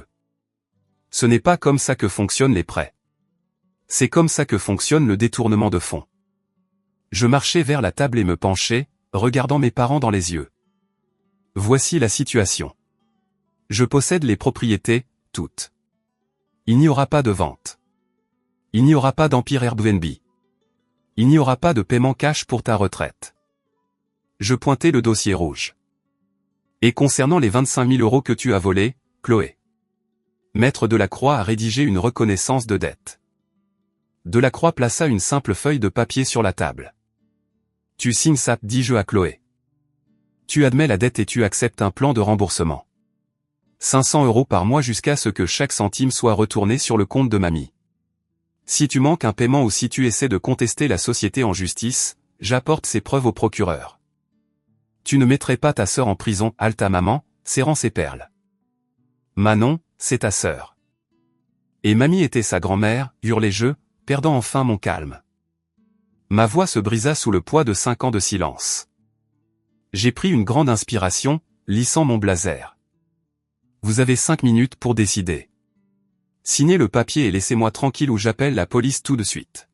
Ce n'est pas comme ça que fonctionnent les prêts. C'est comme ça que fonctionne le détournement de fonds. Je marchais vers la table et me penchais, regardant mes parents dans les yeux. Voici la situation. Je possède les propriétés, toutes. Il n'y aura pas de vente. Il n'y aura pas d'empire Airbnb. Il n'y aura pas de paiement cash pour ta retraite. Je pointai le dossier rouge. Et concernant les 25 000 € que tu as volés, Chloé. Maître Delacroix a rédigé une reconnaissance de dette. Delacroix plaça une simple feuille de papier sur la table. Tu signes ça, dis-je à Chloé. Tu admets la dette et tu acceptes un plan de remboursement. 500 € par mois jusqu'à ce que chaque centime soit retourné sur le compte de mamie. Si tu manques un paiement ou si tu essaies de contester la société en justice, j'apporte ces preuves au procureur. Tu ne mettrais pas ta sœur en prison, halta maman, serrant ses perles. Manon, c'est ta sœur. Et mamie était sa grand-mère, hurlai-je, perdant enfin mon calme. Ma voix se brisa sous le poids de 5 ans de silence. J'ai pris une grande inspiration, lissant mon blazer. Vous avez 5 minutes pour décider. Signez le papier et laissez-moi tranquille ou j'appelle la police tout de suite.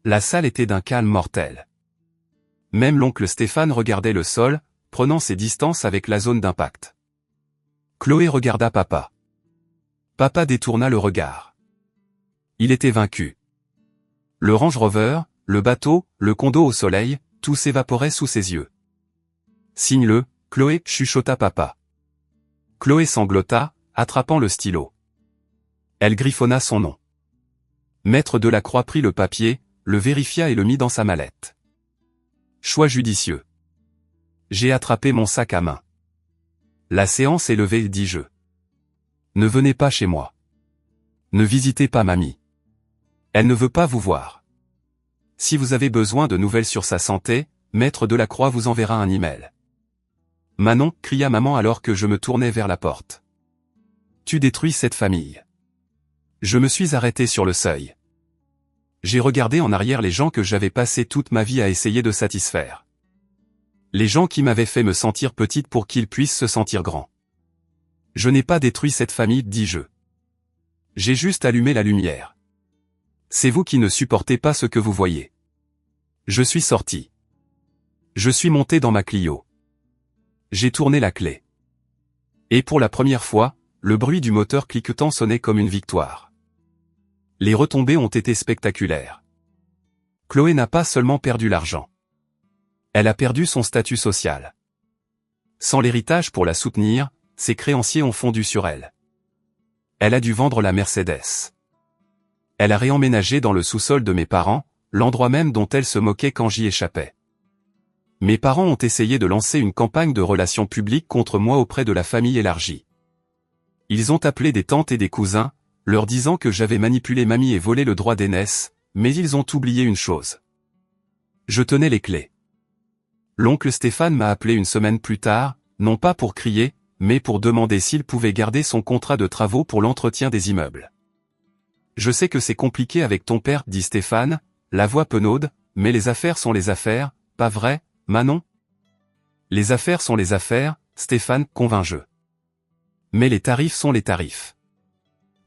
La salle était d'un calme mortel. Même l'oncle Stéphane regardait le sol, prenant ses distances avec la zone d'impact. Chloé regarda papa. Papa détourna le regard. Il était vaincu. Le Range Rover, le bateau, le condo au soleil, tout s'évaporait sous ses yeux. Signe-le, Chloé, chuchota papa. Chloé sanglota, attrapant le stylo. Elle griffonna son nom. Maître Delacroix prit le papier, le vérifia et le mit dans sa mallette. Choix judicieux. J'ai attrapé mon sac à main. La séance est levée, dis-je. Ne venez pas chez moi. Ne visitez pas mamie. Elle ne veut pas vous voir. Si vous avez besoin de nouvelles sur sa santé, Maître Delacroix vous enverra un email. Manon, cria maman alors que je me tournais vers la porte. Tu détruis cette famille. Je me suis arrêté sur le seuil. J'ai regardé en arrière les gens que j'avais passé toute ma vie à essayer de satisfaire. Les gens qui m'avaient fait me sentir petite pour qu'ils puissent se sentir grands. Je n'ai pas détruit cette famille, dis-je. J'ai juste allumé la lumière. C'est vous qui ne supportez pas ce que vous voyez. Je suis sorti. Je suis monté dans ma Clio. J'ai tourné la clé. Et pour la première fois, le bruit du moteur cliquetant sonnait comme une victoire. Les retombées ont été spectaculaires. Chloé n'a pas seulement perdu l'argent. Elle a perdu son statut social. Sans l'héritage pour la soutenir, ses créanciers ont fondu sur elle. Elle a dû vendre la Mercedes. Elle a réemménagé dans le sous-sol de mes parents, l'endroit même dont elle se moquait quand j'y échappais. Mes parents ont essayé de lancer une campagne de relations publiques contre moi auprès de la famille élargie. Ils ont appelé des tantes et des cousins, leur disant que j'avais manipulé mamie et volé le droit d'aînesse, mais ils ont oublié une chose. Je tenais les clés. L'oncle Stéphane m'a appelé une semaine plus tard, non pas pour crier, mais pour demander s'il pouvait garder son contrat de travaux pour l'entretien des immeubles. Je sais que c'est compliqué avec ton père, dit Stéphane, la voix penaude, mais les affaires sont les affaires, pas vrai, Manon? Les affaires sont les affaires, Stéphane, convainc-je. Mais les tarifs sont les tarifs.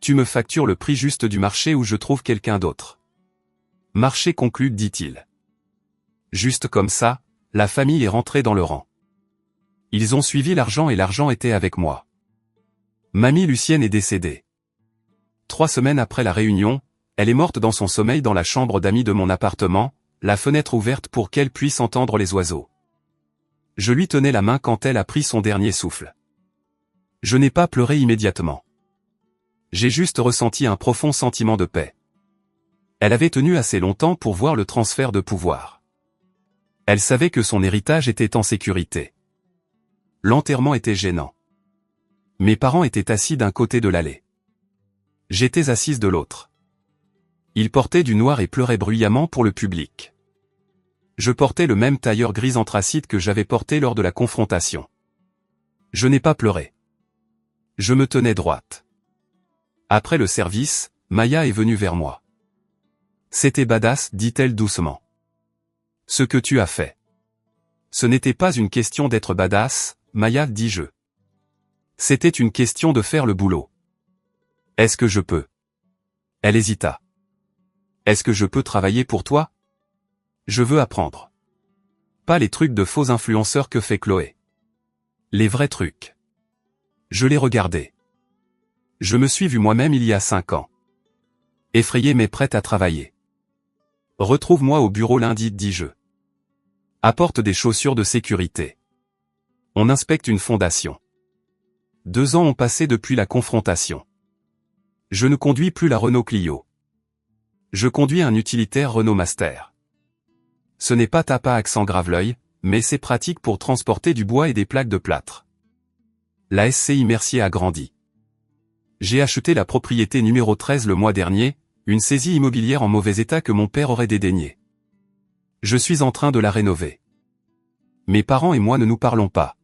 Tu me factures le prix juste du marché ou je trouve quelqu'un d'autre. Marché conclu, dit-il. Juste comme ça, la famille est rentrée dans le rang. Ils ont suivi l'argent et l'argent était avec moi. Mamie Lucienne est décédée. 3 semaines après la réunion, elle est morte dans son sommeil dans la chambre d'amis de mon appartement, la fenêtre ouverte pour qu'elle puisse entendre les oiseaux. Je lui tenais la main quand elle a pris son dernier souffle. Je n'ai pas pleuré immédiatement. J'ai juste ressenti un profond sentiment de paix. Elle avait tenu assez longtemps pour voir le transfert de pouvoir. Elle savait que son héritage était en sécurité. L'enterrement était gênant. Mes parents étaient assis d'un côté de l'allée. J'étais assise de l'autre. Ils portaient du noir et pleuraient bruyamment pour le public. Je portais le même tailleur gris anthracite que j'avais porté lors de la confrontation. Je n'ai pas pleuré. Je me tenais droite. Après le service, Maya est venue vers moi. C'était badass, dit-elle doucement. Ce que tu as fait. Ce n'était pas une question d'être badass, Maya, dis-je. C'était une question de faire le boulot. Est-ce que je peux? Elle hésita. Est-ce que je peux travailler pour toi? Je veux apprendre. Pas les trucs de faux influenceurs que fait Chloé. Les vrais trucs. Je les regardais. Je me suis vu moi-même il y a 5 ans. Effrayée mais prête à travailler. Retrouve-moi au bureau lundi, dis-je. Apporte des chaussures de sécurité. On inspecte une fondation. 2 ans ont passé depuis la confrontation. Je ne conduis plus la Renault Clio. Je conduis un utilitaire Renault Master. Ce n'est pas Tapa accent Graveleuil, mais c'est pratique pour transporter du bois et des plaques de plâtre. La SCI Mercier a grandi. J'ai acheté la propriété numéro 13 le mois dernier, une saisie immobilière en mauvais état que mon père aurait dédaignée. Je suis en train de la rénover. Mes parents et moi ne nous parlons pas.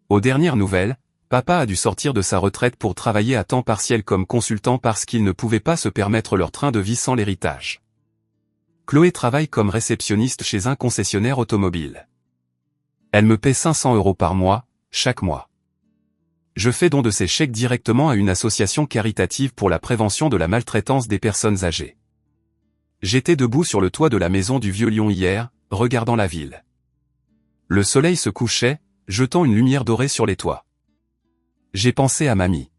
Aux dernières nouvelles, papa a dû sortir de sa retraite pour travailler à temps partiel comme consultant parce qu'il ne pouvait pas se permettre leur train de vie sans l'héritage. Chloé travaille comme réceptionniste chez un concessionnaire automobile. Elle me paie 500 € par mois, chaque mois. Je fais don de ces chèques directement à une association caritative pour la prévention de la maltraitance des personnes âgées. J'étais debout sur le toit de la maison du Vieux Lyon hier, regardant la ville. Le soleil se couchait, jetant une lumière dorée sur les toits. J'ai pensé à mamie.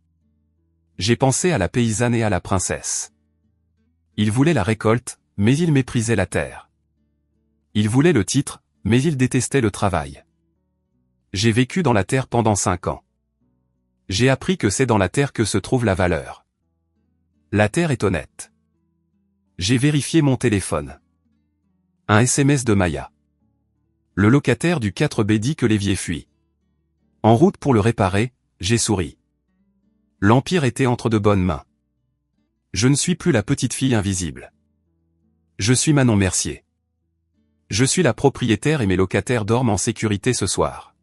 J'ai pensé à la paysanne et à la princesse. Il voulait la récolte, mais il méprisait la terre. Il voulait le titre, mais il détestait le travail. J'ai vécu dans la terre pendant 5 ans. J'ai appris que c'est dans la terre que se trouve la valeur. La terre est honnête. J'ai vérifié mon téléphone. Un SMS de Maya. Le locataire du 4B dit que l'évier fuit. En route pour le réparer, j'ai souri. L'Empire était entre de bonnes mains. Je ne suis plus la petite fille invisible. Je suis Manon Mercier. Je suis la propriétaire et mes locataires dorment en sécurité ce soir.